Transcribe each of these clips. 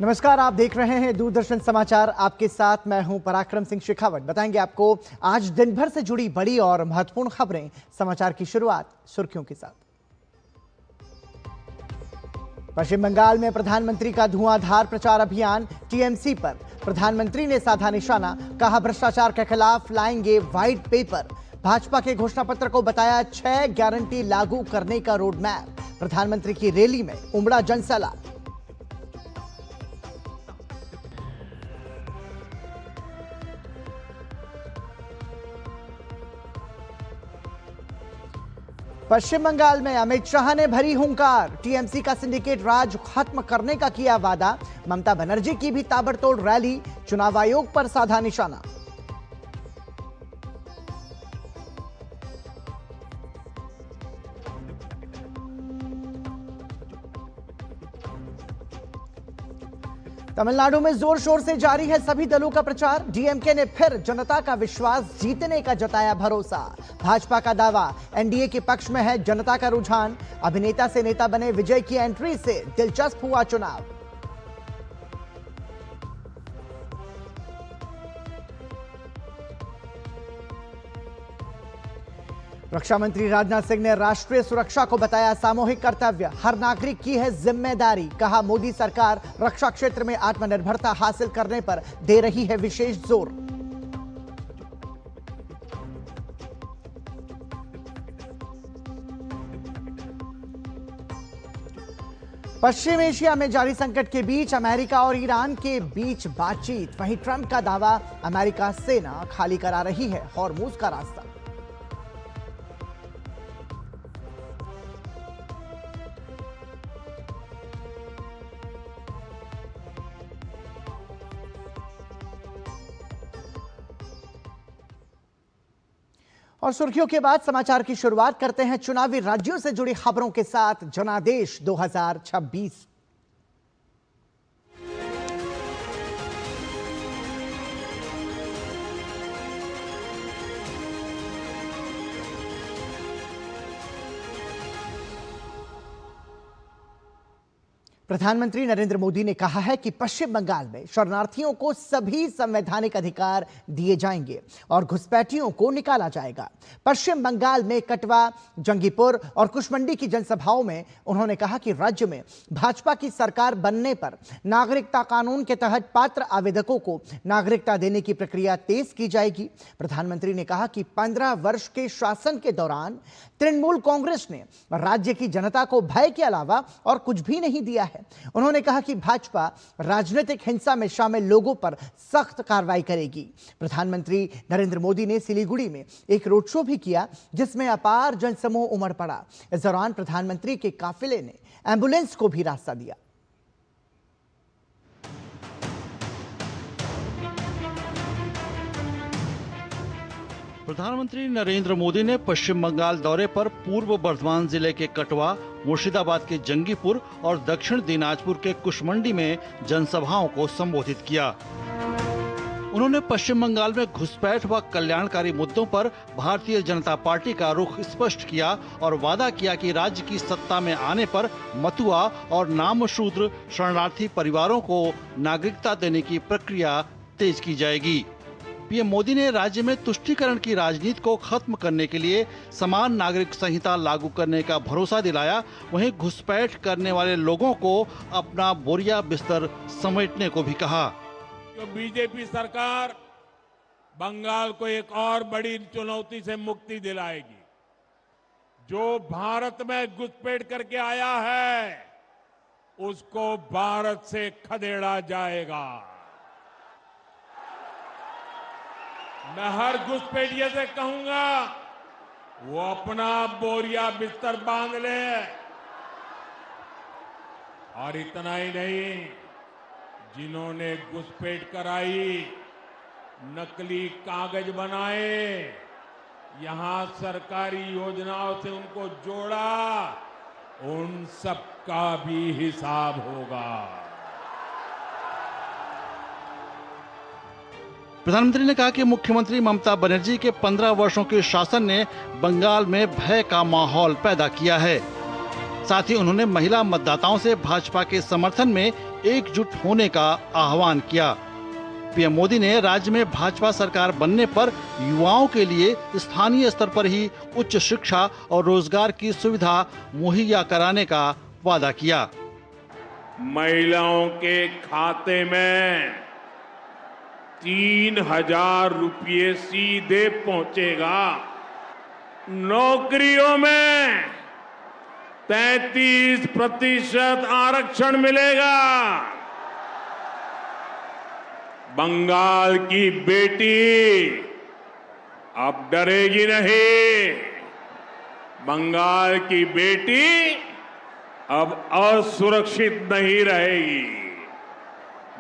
नमस्कार, आप देख रहे हैं दूरदर्शन समाचार। आपके साथ मैं हूं पराक्रम सिंह शेखावत। बताएंगे आपको आज दिन भर से जुड़ी बड़ी और महत्वपूर्ण खबरें। समाचार की शुरुआत सुर्खियों के साथ। पश्चिम बंगाल में प्रधानमंत्री का धुआंधार प्रचार अभियान, टीएमसी पर प्रधानमंत्री ने साधा निशाना, कहा भ्रष्टाचार के खिलाफ लाएंगे व्हाइट पेपर। भाजपा के घोषणा पत्र को बताया 6 गारंटी लागू करने का रोड मैप। प्रधानमंत्री की रैली में उमड़ा जनसैलाब। पश्चिम बंगाल में अमित शाह ने भरी हुंकार, टीएमसी का सिंडिकेट राज खत्म करने का किया वादा। ममता बनर्जी की भी ताबड़तोड़ रैली, चुनाव आयोग पर साधा निशाना। तमिलनाडु में जोर शोर से जारी है सभी दलों का प्रचार। डीएमके ने फिर जनता का विश्वास जीतने का जताया भरोसा। भाजपा का दावा, एनडीए के पक्ष में है जनता का रुझान। अभिनेता से नेता बने विजय की एंट्री से दिलचस्प हुआ चुनाव। रक्षा मंत्री राजनाथ सिंह ने राष्ट्रीय सुरक्षा को बताया सामूहिक कर्तव्य, हर नागरिक की है जिम्मेदारी। कहा मोदी सरकार रक्षा क्षेत्र में आत्मनिर्भरता हासिल करने पर दे रही है विशेष जोर। पश्चिम एशिया में जारी संकट के बीच अमेरिका और ईरान के बीच बातचीत। वहीं ट्रंप का दावा, अमेरिका सेना खाली करा रही है हॉर्मुज का रास्ता। और सुर्खियों के बाद समाचार की शुरुआत करते हैं चुनावी राज्यों से जुड़ी खबरों के साथ। जनादेश 2026। प्रधानमंत्री नरेंद्र मोदी ने कहा है कि पश्चिम बंगाल में शरणार्थियों को सभी संवैधानिक अधिकार दिए जाएंगे और घुसपैठियों को निकाला जाएगा। पश्चिम बंगाल में कटवा, जंगीपुर और कुशमंडी की जनसभाओं में उन्होंने कहा कि राज्य में भाजपा की सरकार बनने पर नागरिकता कानून के तहत पात्र आवेदकों को नागरिकता देने की प्रक्रिया तेज की जाएगी। प्रधानमंत्री ने कहा कि 15 वर्ष के शासन के दौरान तृणमूल कांग्रेस ने राज्य की जनता को भय के अलावा और कुछ भी नहीं दिया है। उन्होंने कहा कि भाजपा राजनीतिक हिंसा में शामिल लोगों पर सख्त कार्रवाई करेगी। प्रधानमंत्री नरेंद्र मोदी ने सिलीगुड़ी में एक रोड शो भी किया, जिसमें अपार जनसमूह उमड़ पड़ा। इस दौरान प्रधानमंत्री के काफिले ने एम्बुलेंस को भी रास्ता दिया। प्रधानमंत्री नरेंद्र मोदी ने पश्चिम बंगाल दौरे पर पूर्व बर्धमान जिले के कटवा, मुर्शिदाबाद के जंगीपुर और दक्षिण दिनाजपुर के कुशमंडी में जनसभाओं को संबोधित किया। उन्होंने पश्चिम बंगाल में घुसपैठ व कल्याणकारी मुद्दों पर भारतीय जनता पार्टी का रुख स्पष्ट किया और वादा किया कि राज्य की सत्ता में आने पर मतुआ और नामशूद्र शरणार्थी परिवारों को नागरिकता देने की प्रक्रिया तेज की जाएगी। पीएम मोदी ने राज्य में तुष्टीकरण की राजनीति को खत्म करने के लिए समान नागरिक संहिता लागू करने का भरोसा दिलाया। वहीं घुसपैठ करने वाले लोगों को अपना बोरिया बिस्तर समेटने को भी कहा। जो बीजेपी सरकार बंगाल को एक और बड़ी चुनौती से मुक्ति दिलाएगी। जो भारत में घुसपैठ करके आया है, उसको भारत से खदेड़ा जाएगा। मैं हर घुसपैठिए से कहूंगा, वो अपना बोरिया बिस्तर बांध ले। और इतना ही नहीं, जिन्होंने घुसपैठ कराई, नकली कागज बनाए, यहां सरकारी योजनाओं से उनको जोड़ा, उन सब का भी हिसाब होगा। प्रधानमंत्री ने कहा कि मुख्यमंत्री ममता बनर्जी के 15 वर्षों के शासन ने बंगाल में भय का माहौल पैदा किया है। साथ ही उन्होंने महिला मतदाताओं से भाजपा के समर्थन में एकजुट होने का आह्वान किया। पीएम मोदी ने राज्य में भाजपा सरकार बनने पर युवाओं के लिए स्थानीय स्तर पर ही उच्च शिक्षा और रोजगार की सुविधा मुहैया कराने का वादा किया। महिलाओं के खाते में 3,000 रुपये सीधे पहुंचेगा। नौकरियों में 33% आरक्षण मिलेगा। बंगाल की बेटी अब डरेगी नहीं। बंगाल की बेटी अब असुरक्षित नहीं रहेगी।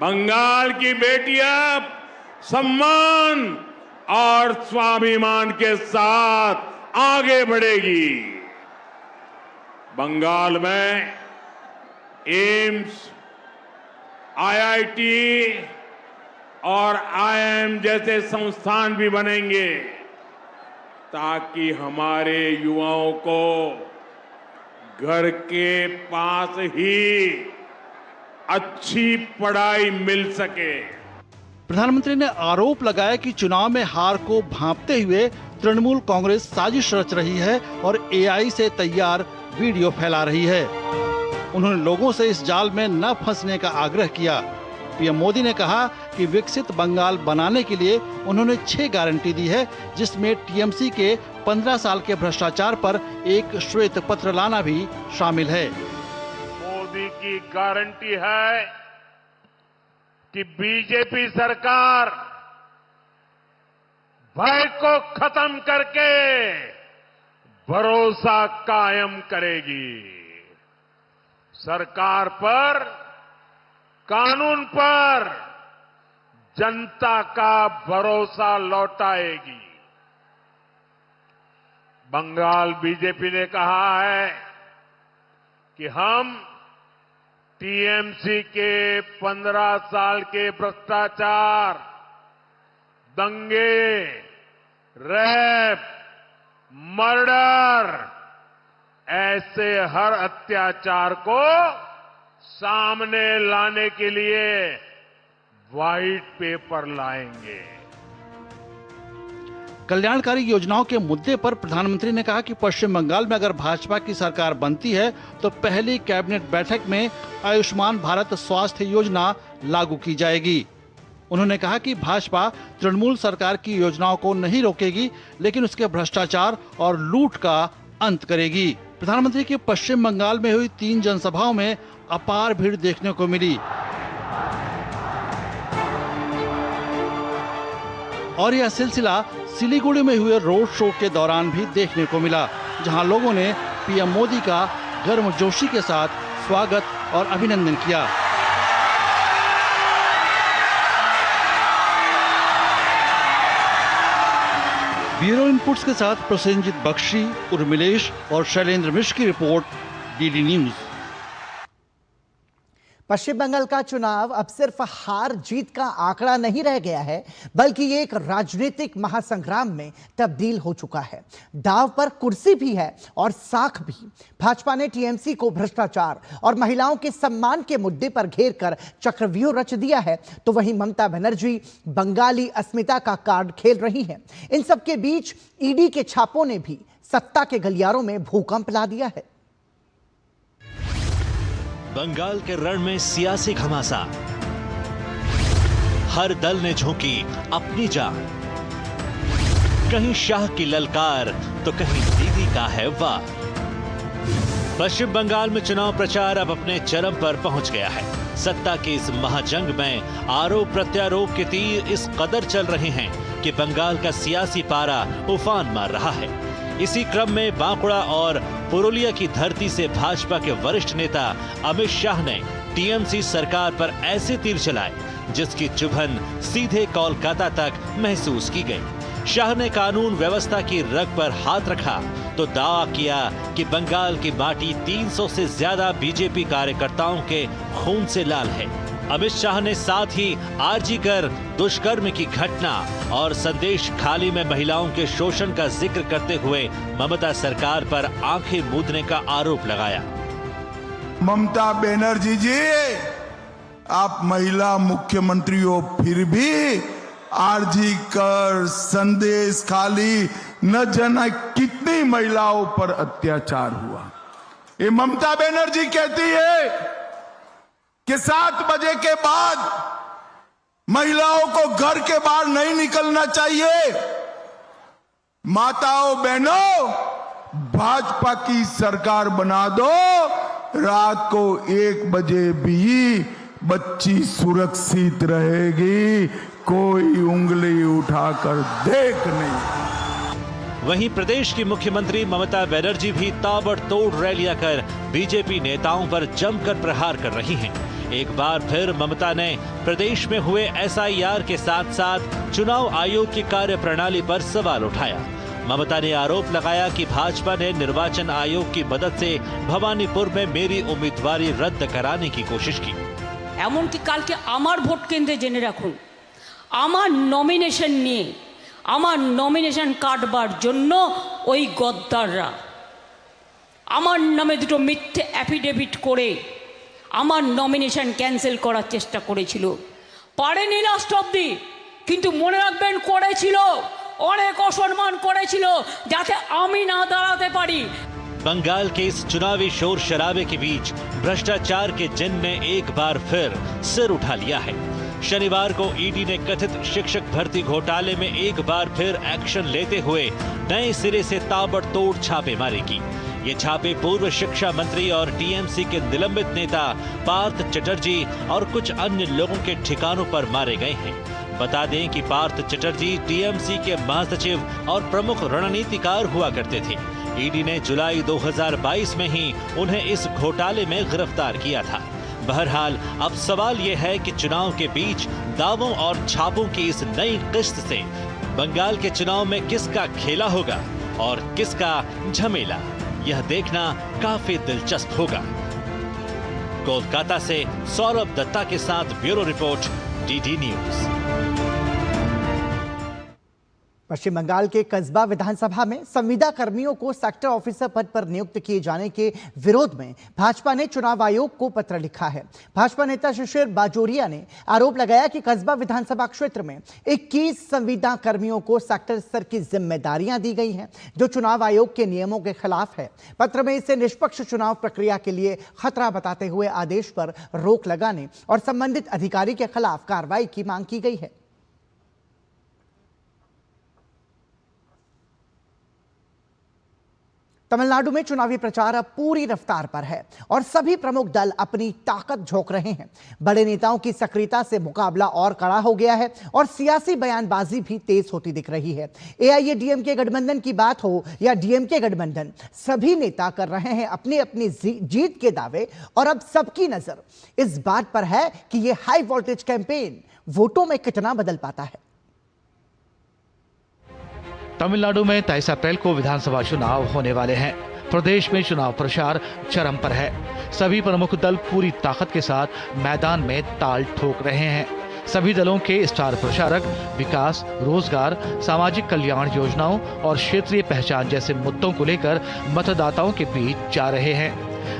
बंगाल की बेटी अब सम्मान और स्वाभिमान के साथ आगे बढ़ेगी। बंगाल में एम्स, आईआईटी और आईआईएम जैसे संस्थान भी बनेंगे ताकि हमारे युवाओं को घर के पास ही अच्छी पढ़ाई मिल सके। प्रधानमंत्री ने आरोप लगाया कि चुनाव में हार को भांपते हुए तृणमूल कांग्रेस साजिश रच रही है और एआई से तैयार वीडियो फैला रही है। उन्होंने लोगों से इस जाल में न फंसने का आग्रह किया। पीएम मोदी ने कहा कि विकसित बंगाल बनाने के लिए उन्होंने 6 गारंटी दी है, जिसमें टीएमसी के 15 साल के भ्रष्टाचार पर एक श्वेत पत्र लाना भी शामिल है। मोदी की गारंटी है कि बीजेपी सरकार भय को खत्म करके भरोसा कायम करेगी। सरकार पर, कानून पर जनता का भरोसा लौटाएगी। बंगाल बीजेपी ने कहा है कि हम टीएमसी के 15 साल के भ्रष्टाचार, दंगे, रेप, मर्डर ऐसे हर अत्याचार को सामने लाने के लिए व्हाइट पेपर लाएंगे। कल्याणकारी योजनाओं के मुद्दे पर प्रधानमंत्री ने कहा कि पश्चिम बंगाल में अगर भाजपा की सरकार बनती है तो पहली कैबिनेट बैठक में आयुष्मान भारत स्वास्थ्य योजना लागू की जाएगी। उन्होंने कहा कि भाजपा तृणमूल सरकार की योजनाओं को नहीं रोकेगी, लेकिन उसके भ्रष्टाचार और लूट का अंत करेगी। प्रधानमंत्री की पश्चिम बंगाल में हुई 3 जनसभाओं में अपार भीड़ देखने को मिली और यह सिलसिला सिलीगुड़ी में हुए रोड शो के दौरान भी देखने को मिला, जहां लोगों ने पीएम मोदी का गर्मजोशी के साथ स्वागत और अभिनंदन किया। ब्यूरो इनपुट्स के साथ प्रसेनजीत बख्शी, उर्मिलेश और शैलेंद्र मिश्र की रिपोर्ट, डीडी न्यूज। पश्चिम बंगाल का चुनाव अब सिर्फ हार जीत का आंकड़ा नहीं रह गया है, बल्कि ये एक राजनीतिक महासंग्राम में तब्दील हो चुका है। दांव पर कुर्सी भी है और साख भी। भाजपा ने टीएमसी को भ्रष्टाचार और महिलाओं के सम्मान के मुद्दे पर घेर कर चक्रव्यूह रच दिया है, तो वहीं ममता बनर्जी बंगाली अस्मिता का कार्ड खेल रही हैं। इन सबके बीच ईडी के छापों ने भी सत्ता के गलियारों में भूकंप ला दिया है। बंगाल के रण में सियासी घमासा, हर दल ने झोंकी अपनी जान। कहीं शाह की ललकार तो कहीं दीदी का है वार। पश्चिम बंगाल में चुनाव प्रचार अब अपने चरम पर पहुंच गया है। सत्ता की इस महाजंग में आरोप प्रत्यारोप के तीर इस कदर चल रहे हैं कि बंगाल का सियासी पारा उफान मार रहा है। इसी क्रम में बांकुड़ा और पुरुलिया की धरती से भाजपा के वरिष्ठ नेता अमित शाह ने टीएमसी सरकार पर ऐसे तीर चलाए जिसकी चुभन सीधे कोलकाता तक महसूस की गई। शाह ने कानून व्यवस्था की रग पर हाथ रखा तो दावा किया कि बंगाल की माटी 300 से ज्यादा बीजेपी कार्यकर्ताओं के खून से लाल है। अमित शाह ने साथ ही आरजीकर दुष्कर्म की घटना और संदेश खाली में महिलाओं के शोषण का जिक्र करते हुए ममता सरकार पर आंखें मूंदने का आरोप लगाया। ममता बनर्जी जी, आप महिला मुख्यमंत्री हो, फिर भी आरजी कर संदेश खाली न जाना कितनी महिलाओं पर अत्याचार हुआ। ये ममता बनर्जी कहती है कि 7 बजे के बाद महिलाओं को घर के बाहर नहीं निकलना चाहिए। माताओं बहनों, भाजपा की सरकार बना दो, रात को 1 बजे भी बच्ची सुरक्षित रहेगी, कोई उंगली उठाकर देख नहीं। वहीं प्रदेश की मुख्यमंत्री ममता बनर्जी भी ताबड़तोड़ रैलियां कर बीजेपी नेताओं पर जमकर प्रहार कर रही हैं। एक बार फिर ममता ने प्रदेश में हुए एसआईआर के साथ साथ चुनाव आयोग की कार्यप्रणाली पर सवाल उठाया। ममता ने आरोप लगाया कि भाजपा ने निर्वाचन आयोग की मदद से भवानीपुर में मेरी उम्मीदवारी रद्द कराने की कोशिश की। এমনকি কালকে আমার ভোট কেন্দ্রে জেনে রাখুন, আমার নমিনেশন নিয়ে আমার নমিনেশন কাটবার জন্য ওই গদ্দাররা আমার নামে দুটো মিথ্যে অ্যাফিডেভিট করে আমার নমিনেশন ক্যান্সেল করার চেষ্টা করেছিল। পারেনি লাস্ট অবধি, কিন্তু মনে রাখবেন করেছিল, অনেক অসম্মান করেছিল যাতে আমি না দাঁড়াতে পারি। बंगाल के इस चुनावी शोर शराबे के बीच भ्रष्टाचार के जिन ने एक बार फिर सिर उठा लिया है। शनिवार को ईडी ने कथित शिक्षक भर्ती घोटाले में एक बार फिर एक्शन लेते हुए नए सिरे से ताबड़तोड़ छापेमारी की। ये छापे पूर्व शिक्षा मंत्री और टीएमसी के निलंबित नेता पार्थ चटर्जी और कुछ अन्य लोगों के ठिकानों पर मारे गए हैं। बता दें कि पार्थ चटर्जी टीएमसी के महासचिव और प्रमुख रणनीतिकार हुआ करते थे। ईडी ने जुलाई 2022 में ही उन्हें इस घोटाले में गिरफ्तार किया था। बहरहाल अब सवाल यह है कि चुनाव के बीच दावों और छापों की इस नई किस्त से बंगाल के चुनाव में किसका खेला होगा और किसका झमेला, यह देखना काफी दिलचस्प होगा। कोलकाता से सौरभ दत्ता के साथ ब्यूरो रिपोर्ट, डीडी न्यूज। पश्चिम बंगाल के कसबा विधानसभा में संविदा कर्मियों को सेक्टर ऑफिसर पद पर नियुक्त किए जाने के विरोध में भाजपा ने चुनाव आयोग को पत्र लिखा है। भाजपा नेता शिशिर बाजोरिया ने आरोप लगाया कि कसबा विधानसभा क्षेत्र में 21 संविदा कर्मियों को सेक्टर स्तर की जिम्मेदारियां दी गई हैं, जो चुनाव आयोग के नियमों के खिलाफ है। पत्र में इसे निष्पक्ष चुनाव प्रक्रिया के लिए खतरा बताते हुए आदेश पर रोक लगाने और संबंधित अधिकारी के खिलाफ कार्रवाई की मांग की गई है। तमिलनाडु में चुनावी प्रचार अब पूरी रफ्तार पर है और सभी प्रमुख दल अपनी ताकत झोंक रहे हैं। बड़े नेताओं की सक्रियता से मुकाबला और कड़ा हो गया है और सियासी बयानबाजी भी तेज होती दिख रही है। एआईएडीएमके गठबंधन की बात हो या डीएमके गठबंधन, सभी नेता कर रहे हैं अपनी अपनी जीत के दावे और अब सबकी नजर इस बात पर है कि यह हाई वोल्टेज कैंपेन वोटों में कितना बदल पाता है। तमिलनाडु में 23 अप्रैल को विधानसभा चुनाव होने वाले हैं। प्रदेश में चुनाव प्रचार चरम पर है। सभी प्रमुख दल पूरी ताकत के साथ मैदान में ताल ठोक रहे हैं। सभी दलों के स्टार प्रचारक विकास, रोजगार, सामाजिक कल्याण योजनाओं और क्षेत्रीय पहचान जैसे मुद्दों को लेकर मतदाताओं के बीच जा रहे हैं।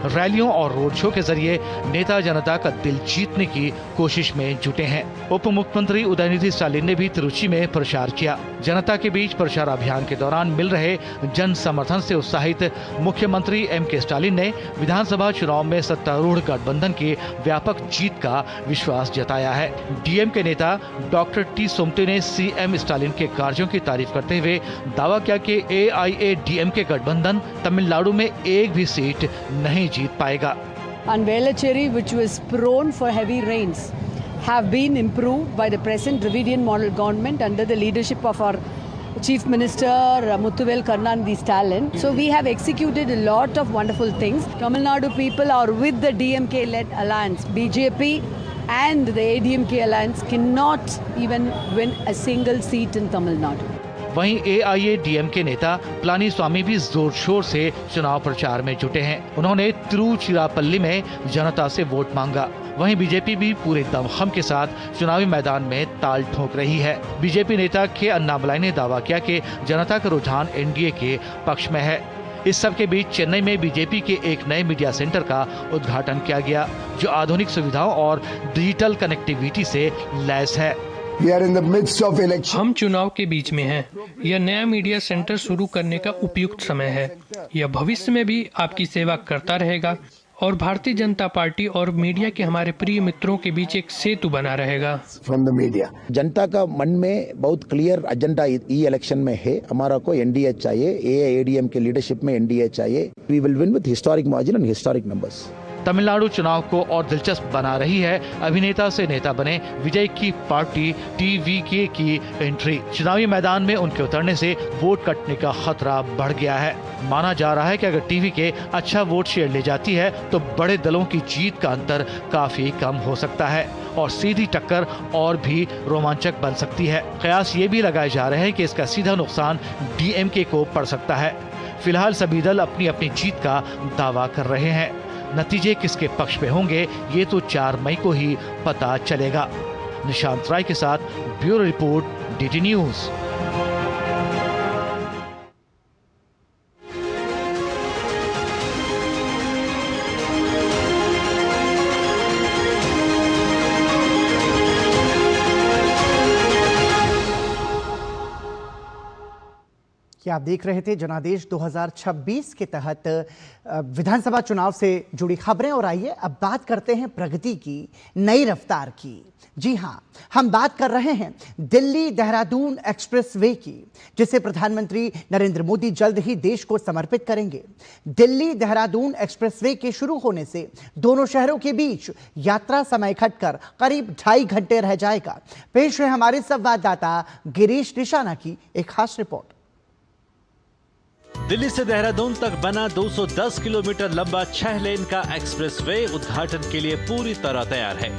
रैलियों और रोड शो के जरिए नेता जनता का दिल जीतने की कोशिश में जुटे हैं। उप मुख्यमंत्री उदयनिधि स्टालिन ने भी तिरुचि में प्रचार किया। जनता के बीच प्रचार अभियान के दौरान मिल रहे जन समर्थन से उत्साहित मुख्यमंत्री एमके स्टालिन ने विधानसभा चुनाव में सत्तारूढ़ गठबंधन की व्यापक जीत का विश्वास जताया है। डीएमके नेता डॉक्टर टी सोमटे ने सीएम स्टालिन के कार्यों की तारीफ करते हुए दावा किया कि एआईएडीएमके गठबंधन तमिलनाडु में एक भी सीट नहीं जीत पाएगा। And Velachery, which was prone for heavy rains, have been improved by the present Dravidian model government under the leadership of our Chief Minister Muthuvel Karunanidhi Stalin. So we have executed a lot of wonderful things. Tamil Nadu people are with the DMK-led alliance. BJP and the ADMK alliance cannot even win a single seat in Tamil Nadu. वहीं एआईएडीएमके नेता पलानीस्वामी भी जोर शोर से चुनाव प्रचार में जुटे हैं। उन्होंने तिरुचिरापल्ली में जनता से वोट मांगा। वहीं बीजेपी भी पूरे दमखम के साथ चुनावी मैदान में ताल ठोक रही है। बीजेपी नेता के अन्नामलाई ने दावा किया कि जनता का रुझान एनडीए के पक्ष में है। इस सब के बीच चेन्नई में बीजेपी के एक नए मीडिया सेंटर का उद्घाटन किया गया, जो आधुनिक सुविधाओं और डिजिटल कनेक्टिविटी से लैस है। हम चुनाव के बीच में हैं। यह नया मीडिया सेंटर शुरू करने का उपयुक्त समय है। यह भविष्य में भी आपकी सेवा करता रहेगा और भारतीय जनता पार्टी और मीडिया के हमारे प्रिय मित्रों के बीच एक सेतु बना रहेगा। फ्रॉम द मीडिया, जनता का मन में बहुत क्लियर एजेंडा ई इलेक्शन में है। हमारा को एनडीए चाहिए, एआईएडीएम के लीडरशिप में एनडीए चाहिए। We will win with historic margin and historic numbers. Tamil Nadu चुनाव को और दिलचस्प बना रही है अभिनेता से नेता बने विजय की पार्टी टीवीके की एंट्री। चुनावी मैदान में उनके उतरने से वोट कटने का खतरा बढ़ गया है। माना जा रहा है कि अगर टीवीके अच्छा वोट शेयर ले जाती है तो बड़े दलों की जीत का अंतर काफी कम हो सकता है और सीधी टक्कर और भी रोमांचक बन सकती है। कयास ये भी लगाए जा रहे हैं कि इसका सीधा नुकसान डीएमके को पड़ सकता है। फिलहाल सभी दल अपनी अपनी जीत का दावा कर रहे हैं। नतीजे किसके पक्ष में होंगे ये तो 4 मई को ही पता चलेगा। निशांत राय के साथ ब्यूरो रिपोर्ट, डीडी न्यूज। कि आप देख रहे थे जनादेश 2026 के तहत विधानसभा चुनाव से जुड़ी खबरें। और आइए अब बात करते हैं प्रगति की नई रफ्तार की। जी हां, हम बात कर रहे हैं दिल्ली देहरादून एक्सप्रेसवे की, जिसे प्रधानमंत्री नरेंद्र मोदी जल्द ही देश को समर्पित करेंगे। दिल्ली देहरादून एक्सप्रेसवे के शुरू होने से दोनों शहरों के बीच यात्रा समय घटकर करीब 2.5 घंटे रह जाएगा। पेश है हमारे संवाददाता गिरीश निशाना की एक खास रिपोर्ट। दिल्ली से देहरादून तक बना 210 किलोमीटर लंबा 6 लेन का एक्सप्रेसवे उद्घाटन के लिए पूरी तरह तैयार है।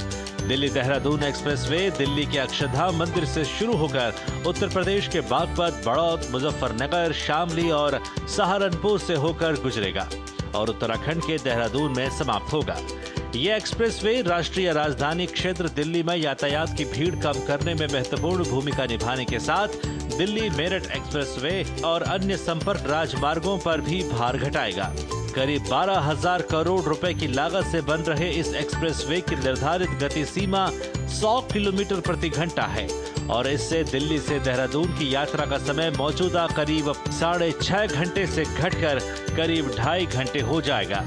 दिल्ली देहरादून एक्सप्रेसवे दिल्ली के अक्षरधाम मंदिर से शुरू होकर उत्तर प्रदेश के बागपत, बड़ौद, मुजफ्फरनगर, शामली और सहारनपुर से होकर गुजरेगा और उत्तराखंड के देहरादून में समाप्त होगा। ये एक्सप्रेसवे राष्ट्रीय राजधानी क्षेत्र दिल्ली में यातायात की भीड़ कम करने में महत्वपूर्ण भूमिका निभाने के साथ दिल्ली मेरठ एक्सप्रेसवे और अन्य संपर्क राजमार्गों पर भी भार घटाएगा। करीब 12,000 करोड़ रुपए की लागत से बन रहे इस एक्सप्रेसवे की निर्धारित गति सीमा 100 किलोमीटर प्रति घंटा है और इससे दिल्ली से देहरादून की यात्रा का समय मौजूदा करीब 6.5 घंटे से घटकर करीब 2.5 घंटे हो जाएगा।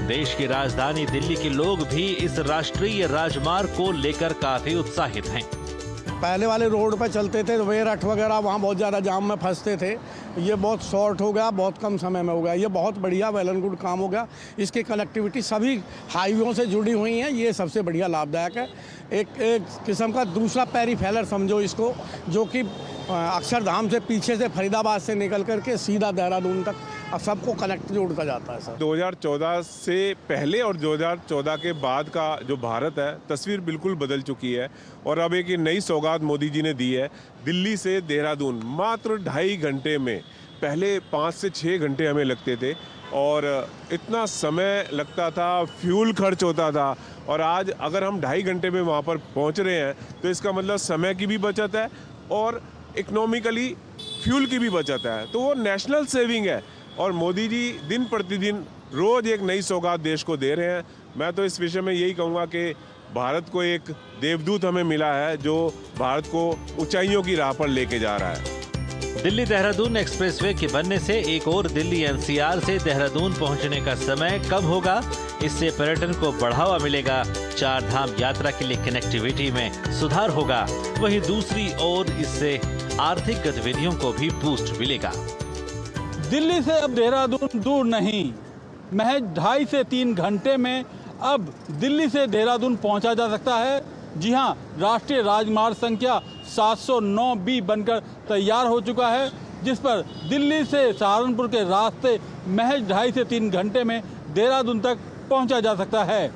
देश की राजधानी दिल्ली के लोग भी इस राष्ट्रीय राजमार्ग को लेकर काफी उत्साहित हैं। पहले वाले रोड पर चलते थे, मेरठ वगैरह, वहाँ बहुत ज़्यादा जाम में फंसते थे। ये बहुत शॉर्ट हो गया, बहुत कम समय में हो गया। ये बहुत बढ़िया वेल एंड गुड काम हो गया। इसकी कनेक्टिविटी सभी हाईवेयों से जुड़ी हुई हैं। ये सबसे बढ़िया लाभदायक है। एक किस्म का दूसरा पेरीफेरल समझो इसको, जो कि अक्षरधाम से पीछे से फरीदाबाद से निकल करके सीधा देहरादून तक अब सबको कनेक्ट जोड़ता जाता है। सर 2014 से पहले और 2014 के बाद का जो भारत है, तस्वीर बिल्कुल बदल चुकी है और अब एक नई सौगात मोदी जी ने दी है। दिल्ली से देहरादून मात्र 2.5 घंटे में, पहले 5 से 6 घंटे हमें लगते थे और इतना समय लगता था, फ्यूल खर्च होता था। और आज अगर हम 2.5 घंटे में वहाँ पर पहुँच रहे हैं तो इसका मतलब समय की भी बचत है और इकोनॉमिकली फ्यूल की भी बचत है। तो वो नेशनल सेविंग है और मोदी जी दिन प्रतिदिन रोज एक नई सौगात देश को दे रहे हैं। मैं तो इस विषय में यही कहूँगा कि भारत को एक देवदूत हमें मिला है जो भारत को ऊंचाइयों की राह पर लेके जा रहा है। दिल्ली देहरादून एक्सप्रेसवे के बनने से एक और दिल्ली एनसीआर से देहरादून पहुंचने का समय कम होगा। इससे पर्यटन को बढ़ावा मिलेगा, 4 धाम यात्रा के लिए कनेक्टिविटी में सुधार होगा। वहीं दूसरी ओर इससे आर्थिक गतिविधियों को भी बूस्ट मिलेगा। दिल्ली से अब देहरादून दूर नहीं, महज 2.5 से 3 घंटे में अब दिल्ली से देहरादून पहुंचा जा सकता है। जी हां, राष्ट्रीय राजमार्ग संख्या 709B बनकर तैयार हो चुका है, जिस पर दिल्ली से सहारनपुर के रास्ते महज 2.5 से 3 घंटे में देहरादून तक पहुंचा जा सकता है।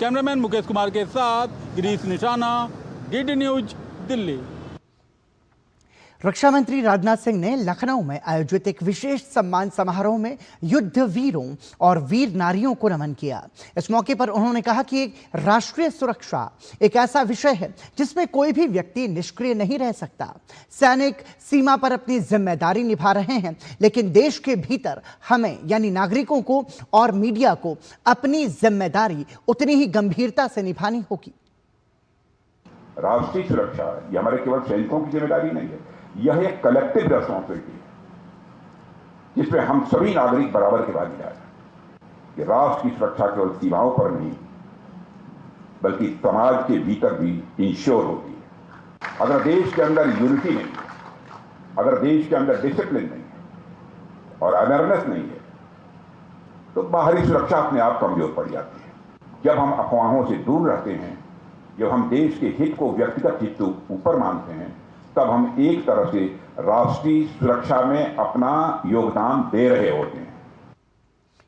कैमरामैन मुकेश कुमार के साथ गिरीश निशाना, डीडी न्यूज, दिल्ली। रक्षा मंत्री राजनाथ सिंह ने लखनऊ में आयोजित एक विशेष सम्मान समारोह में युद्ध वीरों और वीर नारियों को नमन किया। इस मौके पर उन्होंने कहा कि राष्ट्रीय सुरक्षा एक ऐसा विषय है जिसमें कोई भी व्यक्ति निष्क्रिय नहीं रह सकता। सैनिक सीमा पर अपनी जिम्मेदारी निभा रहे हैं, लेकिन देश के भीतर हमें यानी नागरिकों को और मीडिया को अपनी जिम्मेदारी उतनी ही गंभीरता से निभानी होगी। राष्ट्रीय सुरक्षा ये हमारे केवल सैनिकों की जिम्मेदारी नहीं है, यह एक कलेक्टिव रिस्पॉन्सिबिलिटी है जिसमें हम सभी नागरिक बराबर के भागीदार हैं कि राष्ट्र की सुरक्षा केवल सीमाओं पर नहीं बल्कि समाज के भीतर भी इंश्योर होती है। अगर देश के अंदर यूनिटी नहीं है, अगर देश के अंदर डिसिप्लिन नहीं है और अवेयरनेस नहीं है, तो बाहरी सुरक्षा अपने आप कमजोर पड़ जाती है। जब हम अफवाहों से दूर रहते हैं, जब हम देश के हित को व्यक्तिगत हित ऊपर मानते हैं, तब हम एक तरह से राष्ट्रीय सुरक्षा में अपना योगदान दे रहे होते हैं।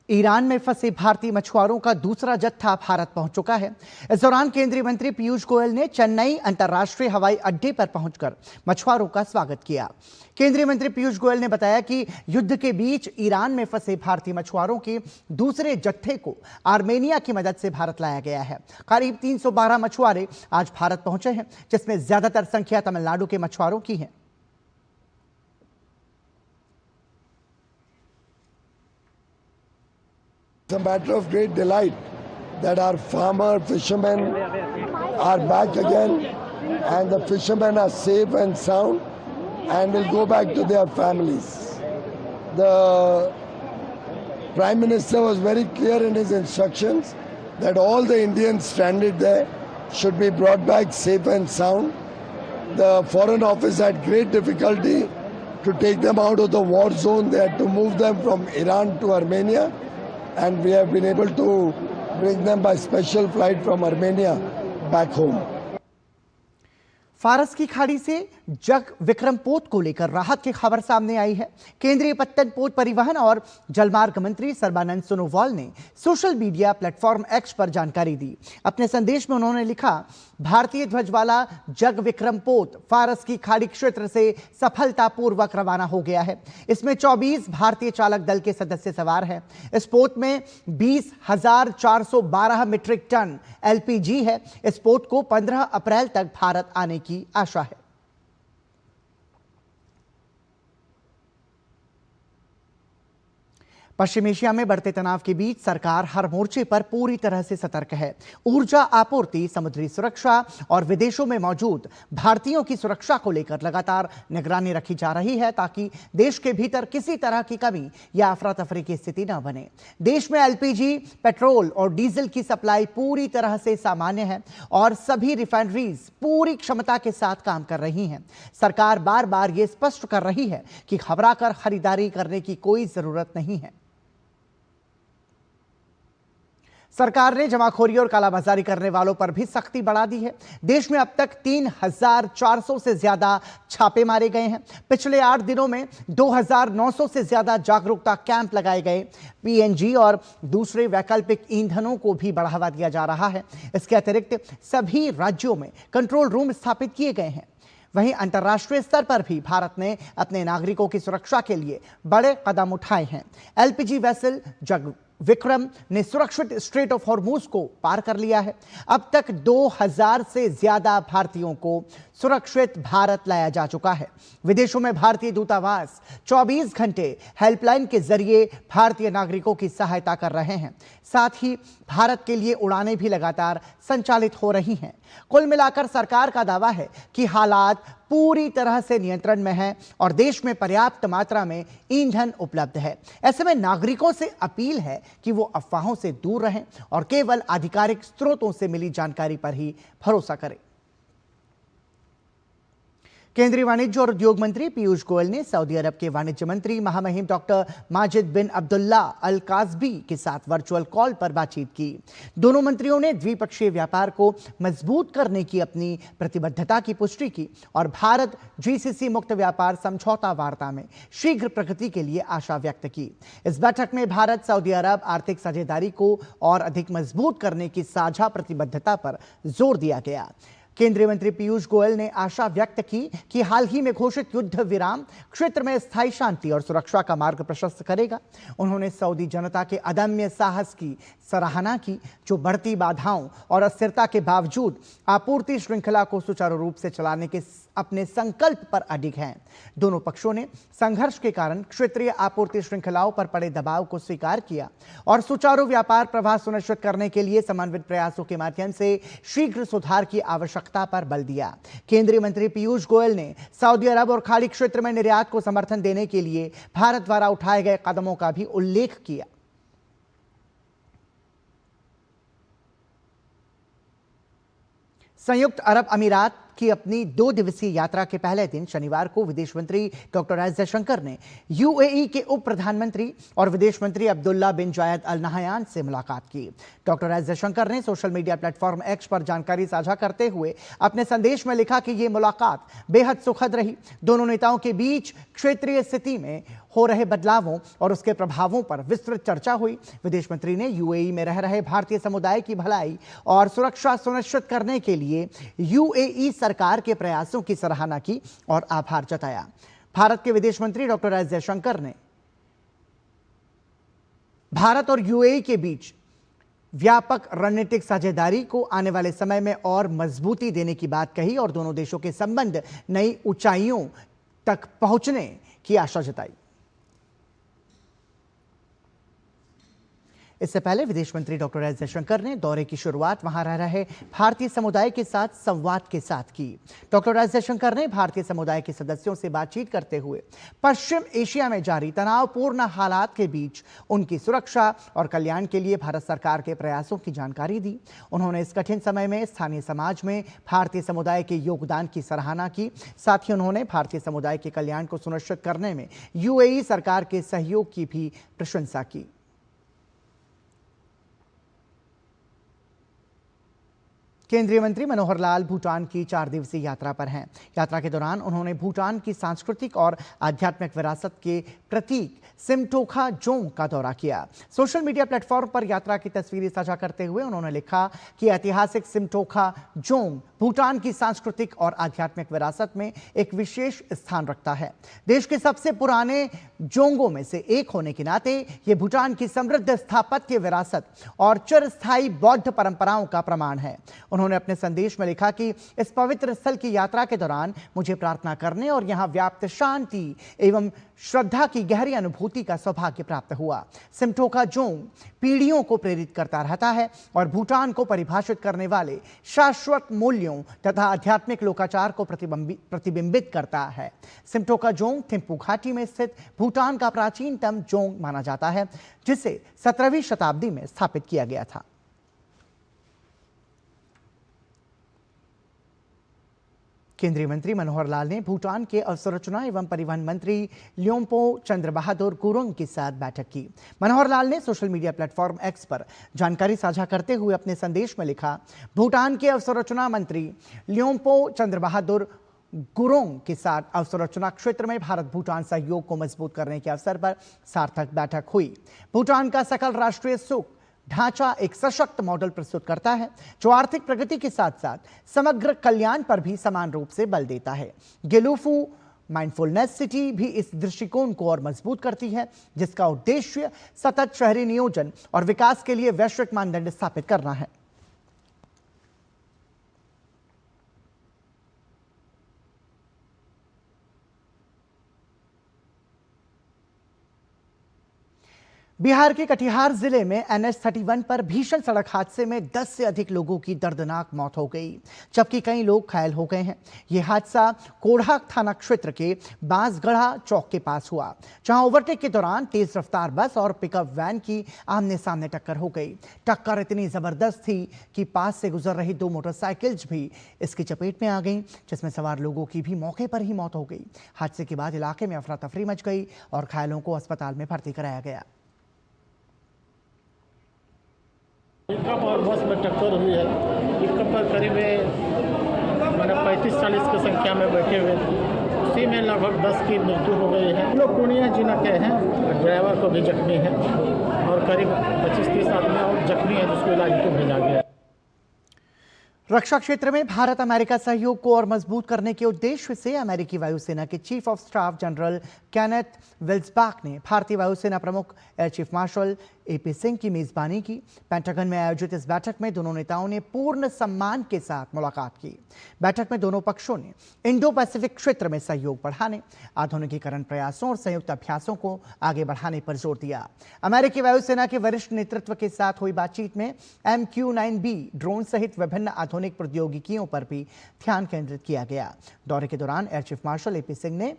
ईरान में फंसे भारतीय मछुआरों का दूसरा जत्था भारत पहुंच चुका है। इस दौरान केंद्रीय मंत्री पीयूष गोयल ने चेन्नई अंतर्राष्ट्रीय हवाई अड्डे पर पहुंचकर मछुआरों का स्वागत किया। केंद्रीय मंत्री पीयूष गोयल ने बताया कि युद्ध के बीच ईरान में फंसे भारतीय मछुआरों के दूसरे जत्थे को आर्मेनिया की मदद से भारत लाया गया है। करीब 312 मछुआरे आज भारत पहुंचे हैं, जिसमें ज्यादातर संख्या तमिलनाडु के मछुआरों की है। It's a matter of great delight that our farmer fishermen are back again and the fishermen are safe and sound and will go back to their families. The Prime Minister was very clear in his instructions that all the Indians stranded there should be brought back safe and sound. The Foreign Office had great difficulty to take them out of the war zone. They had to move them from Iran to Armenia. And we have been able to bring them by special flight from Armenia back home. फारस की खाड़ी से जग विक्रम पोत को लेकर राहत की खबर सामने आई है। केंद्रीय पत्तन पोत परिवहन और जलमार्ग मंत्री सर्बानंद सोनोवाल ने सोशल मीडिया प्लेटफॉर्म एक्स पर जानकारी दी। अपने संदेश में उन्होंने लिखा, भारतीय ध्वज वाला जग विक्रम पोत फारस की खाड़ी क्षेत्र से सफलतापूर्वक रवाना हो गया है। इसमें 24 भारतीय चालक दल के सदस्य सवार हैं। इस पोत में 20,412 मीट्रिक टन LPG है। इस पोत को 15 अप्रैल तक भारत आने की आशा है। पश्चिम एशिया में बढ़ते तनाव के बीच सरकार हर मोर्चे पर पूरी तरह से सतर्क है। ऊर्जा आपूर्ति, समुद्री सुरक्षा और विदेशों में मौजूद भारतीयों की सुरक्षा को लेकर लगातार निगरानी रखी जा रही है ताकि देश के भीतर किसी तरह की कमी या अफरा तफरी की स्थिति न बने। देश में LPG, पेट्रोल और डीजल की सप्लाई पूरी तरह से सामान्य है और सभी रिफाइनरीज पूरी क्षमता के साथ काम कर रही हैं। सरकार बार बार ये स्पष्ट कर रही है कि घबराकर खरीदारी करने की कोई जरूरत नहीं है। सरकार ने जमाखोरी और कालाबाजारी करने वालों पर भी सख्ती बढ़ा दी है। देश में अब तक 3,400 से ज्यादा छापे मारे गए हैं। पिछले 8 दिनों में 2,900 से ज्यादा जागरूकता कैंप लगाए गए। PNG और दूसरे वैकल्पिक ईंधनों को भी बढ़ावा दिया जा रहा है। इसके अतिरिक्त सभी राज्यों में कंट्रोल रूम स्थापित किए गए हैं। वहीं अंतर्राष्ट्रीय स्तर पर भी भारत ने अपने नागरिकों की सुरक्षा के लिए बड़े कदम उठाए हैं। LPG वेसल जग विक्रम ने सुरक्षित स्ट्रेट ऑफ हॉर्मूज को पार कर लिया है। अब तक 2,000 से ज्यादा भारतीयों को सुरक्षित भारत लाया जा चुका है। विदेशों में भारतीय दूतावास 24 घंटे हेल्पलाइन के जरिए भारतीय नागरिकों की सहायता कर रहे हैं। साथ ही भारत के लिए उड़ानें भी लगातार संचालित हो रही हैं। कुल मिलाकर सरकार का दावा है कि हालात पूरी तरह से नियंत्रण में है और देश में पर्याप्त मात्रा में ईंधन उपलब्ध है। ऐसे में नागरिकों से अपील है कि वो अफवाहों से दूर रहें और केवल आधिकारिक स्रोतों से मिली जानकारी पर ही भरोसा करें। केंद्रीय वाणिज्य और उद्योग मंत्री पीयूष गोयल ने सऊदी अरब के वाणिज्य मंत्री महामहिम डॉक्टर माजिद बिन अब्दुल्ला अल काज़बी के साथ वर्चुअल कॉल पर बातचीत की। दोनों मंत्रियों ने द्विपक्षीय व्यापार को मजबूत करने की अपनी प्रतिबद्धता की पुष्टि की और भारत GCC मुक्त व्यापार समझौता वार्ता में शीघ्र प्रगति के लिए आशा व्यक्त की। इस बैठक में भारत सऊदी अरब आर्थिक साझेदारी को और अधिक मजबूत करने की साझा प्रतिबद्धता पर जोर दिया गया। केंद्रीय मंत्री पीयूष गोयल ने आशा व्यक्त की कि हाल ही में घोषित युद्ध विराम क्षेत्र में स्थायी शांति और सुरक्षा का मार्ग प्रशस्त करेगा। उन्होंने सऊदी जनता के अदम्य साहस की सराहना की, जो बढ़ती बाधाओं और अस्थिरता के बावजूद आपूर्ति श्रृंखला को सुचारू रूप से चलाने के अपने संकल्प पर अडिग हैं। दोनों पक्षों ने संघर्ष के कारण क्षेत्रीय आपूर्ति श्रृंखलाओं पर पड़े दबाव को स्वीकार किया और सुचारू व्यापार प्रवाह सुनिश्चित करने के लिए समन्वित प्रयासों के माध्यम से शीघ्र सुधार की आवश्यकता पर बल दिया। केंद्रीय मंत्री पीयूष गोयल ने सऊदी अरब और खाड़ी क्षेत्र में निर्यात को समर्थन देने के लिए भारत द्वारा उठाए गए कदमों का भी उल्लेख किया। संयुक्त अरब अमीरात की अपनी 2 दिवसीय यात्रा के पहले दिन शनिवार को विदेश मंत्री डॉक्टर एस जयशंकर ने यूएई के उप प्रधानमंत्री और विदेश मंत्री अब्दुल्ला बिन जायद अल नहयान से मुलाकात की। डॉक्टर एस जयशंकर ने सोशल मीडिया प्लेटफॉर्म एक्स पर जानकारी साझा करते हुए अपने संदेश में लिखा कि यह मुलाकात बेहद सुखद रही। दोनों नेताओं के बीच क्षेत्रीय स्थिति में हो रहे बदलावों और उसके प्रभावों पर विस्तृत चर्चा हुई। विदेश मंत्री ने यूएई में रह रहे भारतीय समुदाय की भलाई और सुरक्षा सुनिश्चित करने के लिए यूएई सरकार के प्रयासों की सराहना की और आभार जताया। भारत के विदेश मंत्री डॉक्टर एस जयशंकर ने भारत और यूएई के बीच व्यापक रणनीतिक साझेदारी को आने वाले समय में और मजबूती देने की बात कही और दोनों देशों के संबंध नई ऊंचाइयों तक पहुंचने की आशा जताई। इससे पहले विदेश मंत्री डॉक्टर एस जयशंकर ने दौरे की शुरुआत वहां रह रहे भारतीय समुदाय के साथ संवाद के साथ की। डॉक्टर एस जयशंकर ने भारतीय समुदाय के सदस्यों से बातचीत करते हुए पश्चिम एशिया में जारी तनावपूर्ण हालात के बीच उनकी सुरक्षा और कल्याण के लिए भारत सरकार के प्रयासों की जानकारी दी। उन्होंने इस कठिन समय में स्थानीय समाज में भारतीय समुदाय के योगदान की सराहना की। साथ ही उन्होंने भारतीय समुदाय के कल्याण को सुनिश्चित करने में यूएई सरकार के सहयोग की भी प्रशंसा की। केंद्रीय मंत्री मनोहर लाल भूटान की 4 दिवसीय यात्रा पर हैं। यात्रा के दौरान उन्होंने भूटान की सांस्कृतिक और आध्यात्मिक विरासत के प्रतीक सिमटोखा जोंग का दौरा किया। सोशल मीडिया प्लेटफॉर्म पर यात्रा की तस्वीरें साझा करते हुए उन्होंने लिखा कि ऐतिहासिक सिमटोखा जोंग भूटान की सांस्कृतिक और आध्यात्मिक विरासत में एक विशेष स्थान रखता है। देश के सबसे पुराने जोंगों में से एक होने के नाते ये भूटान की समृद्ध स्थापत्य विरासत और चिरस्थायी बौद्ध परंपराओं का प्रमाण है। उन्होंने अपने संदेश में लिखा कि इस पवित्र स्थल की यात्रा के दौरान मुझे प्रार्थना करने और यहाँ व्याप्त शांति एवं श्रद्धा की गहरी अनुभूति का सौभाग्य प्राप्त हुआ। सिमटोखा जोंग पीढ़ियों को प्रेरित करता रहता है और भूटान को परिभाषित करने वाले शाश्वत मूल्यों तथा आध्यात्मिक लोकाचार को प्रतिबिंबित करता है। सिमटोखा जोंग थिम्पू घाटी में स्थित भूटान का प्राचीनतम जोंग माना जाता है, जिसे 17वीं शताब्दी में स्थापित किया गया था। केंद्रीय मंत्री मनोहर लाल ने भूटान के अवसंरचना एवं परिवहन मंत्री ल्योम्पो चंद्र बहादुर गुरुंग के साथ बैठक की। मनोहर लाल ने सोशल मीडिया प्लेटफॉर्म एक्स पर जानकारी साझा करते हुए अपने संदेश में लिखा, भूटान के अवसंरचना मंत्री ल्योम्पो चंद्र बहादुर गुरुंग के साथ अवसंरचना क्षेत्र में भारत भूटान सहयोग को मजबूत करने के अवसर पर सार्थक बैठक हुई। भूटान का सकल राष्ट्रीय सुख ढांचा एक सशक्त मॉडल प्रस्तुत करता है, जो आर्थिक प्रगति के साथ साथ समग्र कल्याण पर भी समान रूप से बल देता है। गेलुफू माइंडफुलनेस सिटी भी इस दृष्टिकोण को और मजबूत करती है, जिसका उद्देश्य सतत शहरी नियोजन और विकास के लिए वैश्विक मानदंड स्थापित करना है। बिहार के कटिहार जिले में NH-31 पर भीषण सड़क हादसे में 10 से अधिक लोगों की दर्दनाक मौत हो गई, जबकि कई लोग घायल हो गए हैं। यह हादसा कोढ़ा थाना क्षेत्र के बांसगढ़ा चौक के पास हुआ, जहां ओवरटेक के दौरान तेज रफ्तार बस और पिकअप वैन की आमने सामने टक्कर हो गई। टक्कर इतनी जबरदस्त थी कि पास से गुजर रही 2 मोटरसाइकिल्स भी इसकी चपेट में आ गईं, जिसमें सवार लोगों की भी मौके पर ही मौत हो गई। हादसे के बाद इलाके में अफरा तफरी मच गई और घायलों को अस्पताल में भर्ती कराया गया। पिकअप और बस में टक्कर हुई है। पिकअप पर करीब 35-40 की संख्या में बैठे हुए थे, उसी में लगभग 10 की मृत्यु हो गई है। लोग पूर्णिया जिला के हैं, ड्राइवर को भी जख्मी है और करीब 25-30 आदमी और जख्मी है, जिसको इलाज को भेजा गया। रक्षा क्षेत्र में भारत अमेरिका सहयोग को और मजबूत करने के उद्देश्य से अमेरिकी वायुसेना के chief of staff general Kenneth Wilsbach ने भारतीय वायुसेना प्रमुख air chief marshal AP Singh की मेजबानी की। पेंटागन में आयोजित इस बैठक में दोनों नेताओं ने पूर्ण सम्मान के साथ मुलाकात की। बैठक में दोनों पक्षों ने इंडो पैसिफिक क्षेत्र में सहयोग बढ़ाने, आधुनिकीकरण प्रयासों और संयुक्त अभ्यासों को आगे बढ़ाने पर जोर दिया। अमेरिकी वायुसेना के वरिष्ठ नेतृत्व के साथ हुई बातचीत में MQ-9B ड्रोन सहित विभिन्न आधुनिक प्रौद्योगिकियों पर भी ध्यान केंद्रित किया गया। दौरे के दौरान air chief marshal AP Singh ने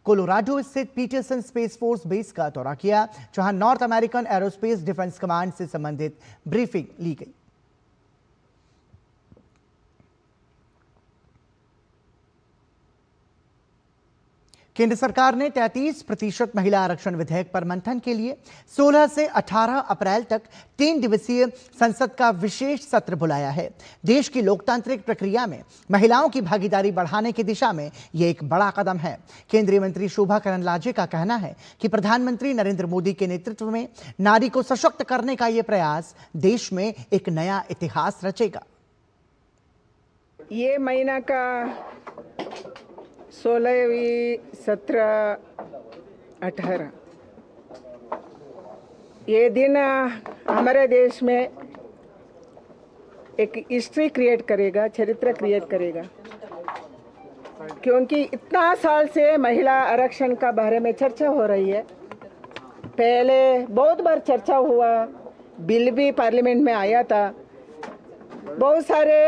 कोलोराडो स्थित पीटरसन स्पेस फोर्स बेस का दौरा किया, जहां north American aerospace defence command से संबंधित ब्रीफिंग ली गई। केंद्र सरकार ने 33% महिला आरक्षण विधेयक पर मंथन के लिए 16 से 18 अप्रैल तक 3 दिवसीय संसद का विशेष सत्र बुलाया है। देश की लोकतांत्रिक प्रक्रिया में महिलाओं की भागीदारी बढ़ाने की दिशा में यह एक बड़ा कदम है। केंद्रीय मंत्री शोभा करंदलाजे का कहना है कि प्रधानमंत्री नरेंद्र मोदी के नेतृत्व में नारी को सशक्त करने का यह प्रयास देश में एक नया इतिहास रचेगा। ये महीना का 16, 17, 18 ये दिन हमारे देश में एक हिस्ट्री क्रिएट करेगा, चरित्र क्रिएट करेगा, क्योंकि इतना साल से महिला आरक्षण का बारे में चर्चा हो रही है। पहले बहुत बार चर्चा हुआ, बिल भी पार्लियामेंट में आया था, बहुत सारे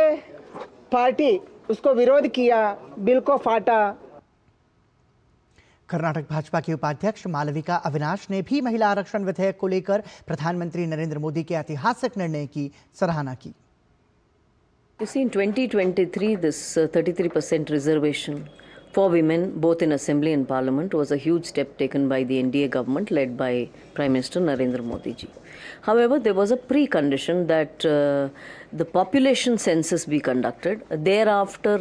पार्टी उसको विरोध किया, बिल को फाटा। कर्नाटक भाजपा के उपाध्यक्ष मालविका अविनाश ने भी महिला आरक्षण विधेयक को लेकर प्रधानमंत्री नरेंद्र मोदी के ऐतिहासिक निर्णय की सराहना की। You see, in 2023, this 33% reservation for women, both in Assembly and Parliament, was a huge step taken by the NDA government led by Prime Minister Narendra Modi ji. However, there was a precondition that the population census be conducted. Thereafter,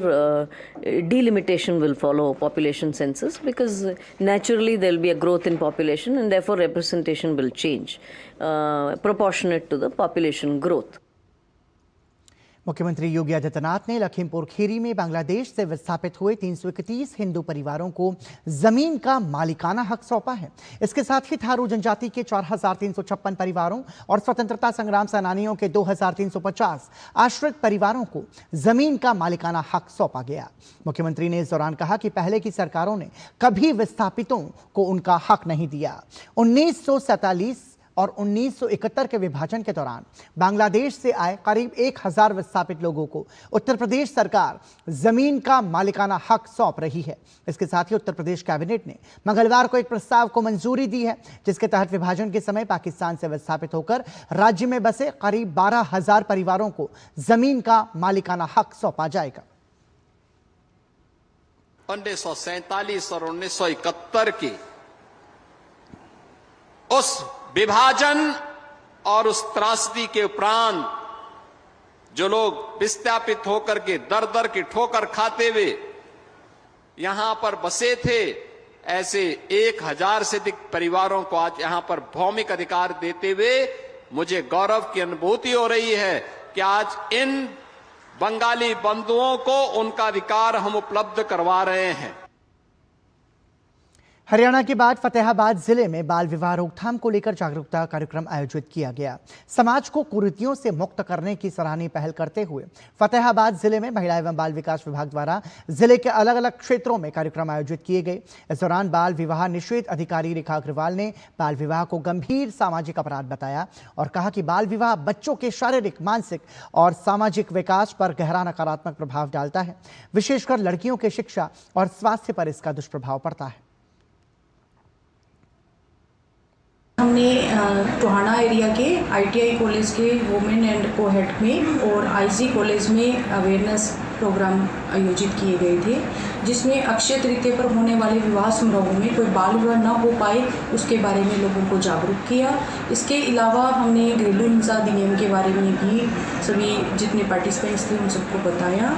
delimitation will follow population census, because naturally there will be a growth in population and therefore representation will change proportionate to the population growth. मुख्यमंत्री योगी आदित्यनाथ ने लखीमपुर खीरी में बांग्लादेश से विस्थापित हुए 331 हिंदू परिवारों को जमीन का मालिकाना हक सौंपा है। इसके साथ ही थारू जनजाति के 4,356 परिवारों और स्वतंत्रता संग्राम सेनानियों के 2,350 आश्रित परिवारों को जमीन का मालिकाना हक सौंपा गया। मुख्यमंत्री ने इस दौरान कहा कि पहले की सरकारों ने कभी विस्थापितों को उनका हक नहीं दिया। 1947 और 1971 के विभाजन के दौरान बांग्लादेश से आए करीब 1,000 विस्थापित लोगों को उत्तर प्रदेश सरकार जमीन का मालिकाना हक सौंप रही है। इसके साथ ही उत्तर प्रदेश कैबिनेट ने मंगलवार को एक प्रस्ताव को मंजूरी दी है, जिसके तहत विभाजन के समय पाकिस्तान से विस्थापित होकर राज्य में बसे करीब 12,000 परिवारों को जमीन का मालिकाना हक सौंपा जाएगा। 1947 और 1971 की उस विभाजन और उस त्रासदी के उपरांत जो लोग विस्थापित होकर के दर दर की ठोकर खाते हुए यहां पर बसे थे, ऐसे 1,000 से अधिक परिवारों को आज यहां पर भौमिक अधिकार देते हुए मुझे गौरव की अनुभूति हो रही है कि आज इन बंगाली बंधुओं को उनका अधिकार हम उपलब्ध करवा रहे हैं। हरियाणा के बाद फतेहाबाद जिले में बाल विवाह रोकथाम को लेकर जागरूकता कार्यक्रम आयोजित किया गया। समाज को कुरीतियों से मुक्त करने की सराहनीय पहल करते हुए फतेहाबाद जिले में महिला एवं बाल विकास विभाग द्वारा जिले के अलग अलग क्षेत्रों में कार्यक्रम आयोजित किए गए। इस दौरान बाल विवाह निषेध अधिकारी रेखा अग्रवाल ने बाल विवाह को गंभीर सामाजिक अपराध बताया और कहा कि बाल विवाह बच्चों के शारीरिक, मानसिक और सामाजिक विकास पर गहरा नकारात्मक प्रभाव डालता है। विशेषकर लड़कियों के शिक्षा और स्वास्थ्य पर इसका दुष्प्रभाव पड़ता है। हमने टोहाना एरिया के ITI कॉलेज के वुमेन एंड कोहेड में और IC कॉलेज में अवेयरनेस प्रोग्राम आयोजित किए गए थे, जिसमें अक्षय तृतीया पर होने वाले विवाह समारोह में कोई बाल विवाह न हो पाए उसके बारे में लोगों को जागरूक किया। इसके अलावा हमने घरेलू हिंसा अधिनियम के बारे में भी सभी जितने पार्टिसिपेंट्स थे उन सबको बताया।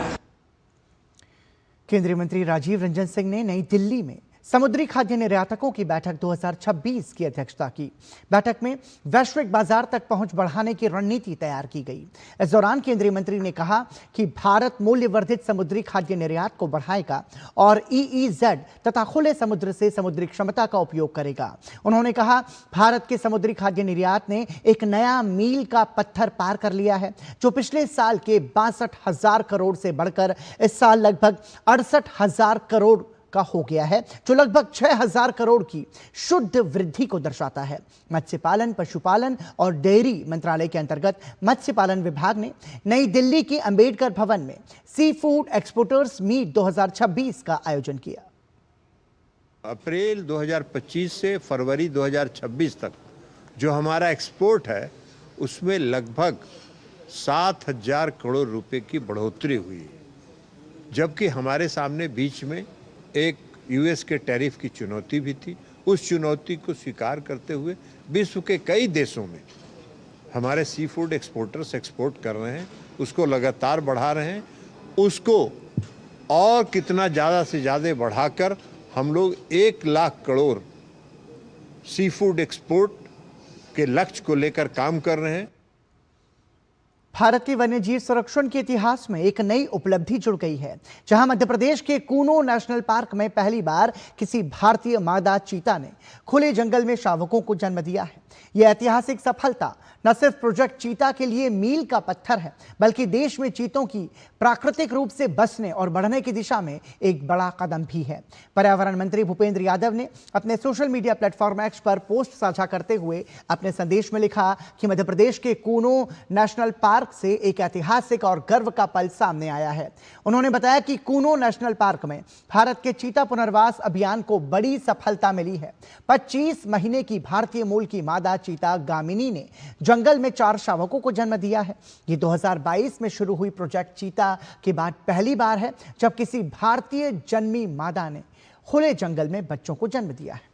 केंद्रीय मंत्री राजीव रंजन सिंह ने नई दिल्ली में समुद्री खाद्य निर्यातकों की बैठक 2026 की अध्यक्षता की। बैठक में वैश्विक बाजार तक पहुंच बढ़ाने की रणनीति तैयार की गई। इस दौरान केंद्रीय मंत्री ने कहा कि भारत मूल्य वर्धित समुद्री खाद्य निर्यात को बढ़ाएगा और EEZ तथा खुले समुद्र से समुद्री क्षमता का उपयोग करेगा। उन्होंने कहा, भारत के समुद्री खाद्य निर्यात ने एक नया मील का पत्थर पार कर लिया है, जो पिछले साल के 62,000 करोड़ से बढ़कर इस साल लगभग 68,000 करोड़ का हो गया है, जो लगभग 6,000 करोड़ की शुद्ध वृद्धि को दर्शाता है। मत्स्य पालन, पशुपालन और डेयरी मंत्रालय के अंतर्गत मत्स्य पालन विभाग ने नई दिल्ली के अंबेडकर भवन में सी फूड एक्सपोर्टर्स मीट 2026 का आयोजन किया। अप्रैल 2025 से फरवरी 2026 तक जो हमारा एक्सपोर्ट है, उसमें लगभग 7,000 करोड़ रुपए की बढ़ोतरी हुई है, जबकि हमारे सामने बीच में एक यूएस के टैरिफ की चुनौती भी थी। उस चुनौती को स्वीकार करते हुए विश्व के कई देशों में हमारे सी फूड एक्सपोर्टर्स एक्सपोर्ट कर रहे हैं, उसको लगातार बढ़ा रहे हैं। उसको और कितना ज़्यादा से ज़्यादा बढ़ाकर हम लोग 1 lakh crore sea food export के लक्ष्य को लेकर काम कर रहे हैं। भारतीय वन्यजीव संरक्षण के इतिहास में एक नई उपलब्धि जुड़ गई है, जहां मध्य प्रदेश के कूनो नेशनल पार्क में पहली बार किसी भारतीय मादा चीता ने खुले जंगल में शावकों को जन्म दिया है। यह ऐतिहासिक सफलता न सिर्फ प्रोजेक्ट चीता के लिए मील का पत्थर है, बल्कि देश में चीतों की प्राकृतिक रूप से बसने और बढ़ने की दिशा में एक बड़ा कदम भी है। पर्यावरण मंत्री भूपेंद्र यादव ने अपने सोशल मीडिया प्लेटफॉर्म एक्स पर पोस्ट साझा करते हुए अपने संदेश में लिखा कि मध्य प्रदेश के कूनो नेशनल पार्क से एक ऐतिहासिक और गर्व का पल सामने आया है। उन्होंने बताया कि कूनो नेशनल पार्क में भारत के चीता पुनर्वास अभियान को बड़ी सफलता मिली है। 25 महीने की भारतीय मूल की मादा चीता गामिनी ने जंगल में 4 शावकों को जन्म दिया है। ये 2022 में शुरू हुई प्रोजेक्ट चीता के बाद पहली बार है जब किसी भारतीय जन्मी मादा ने खुले जंगल में बच्चों को जन्म दिया है।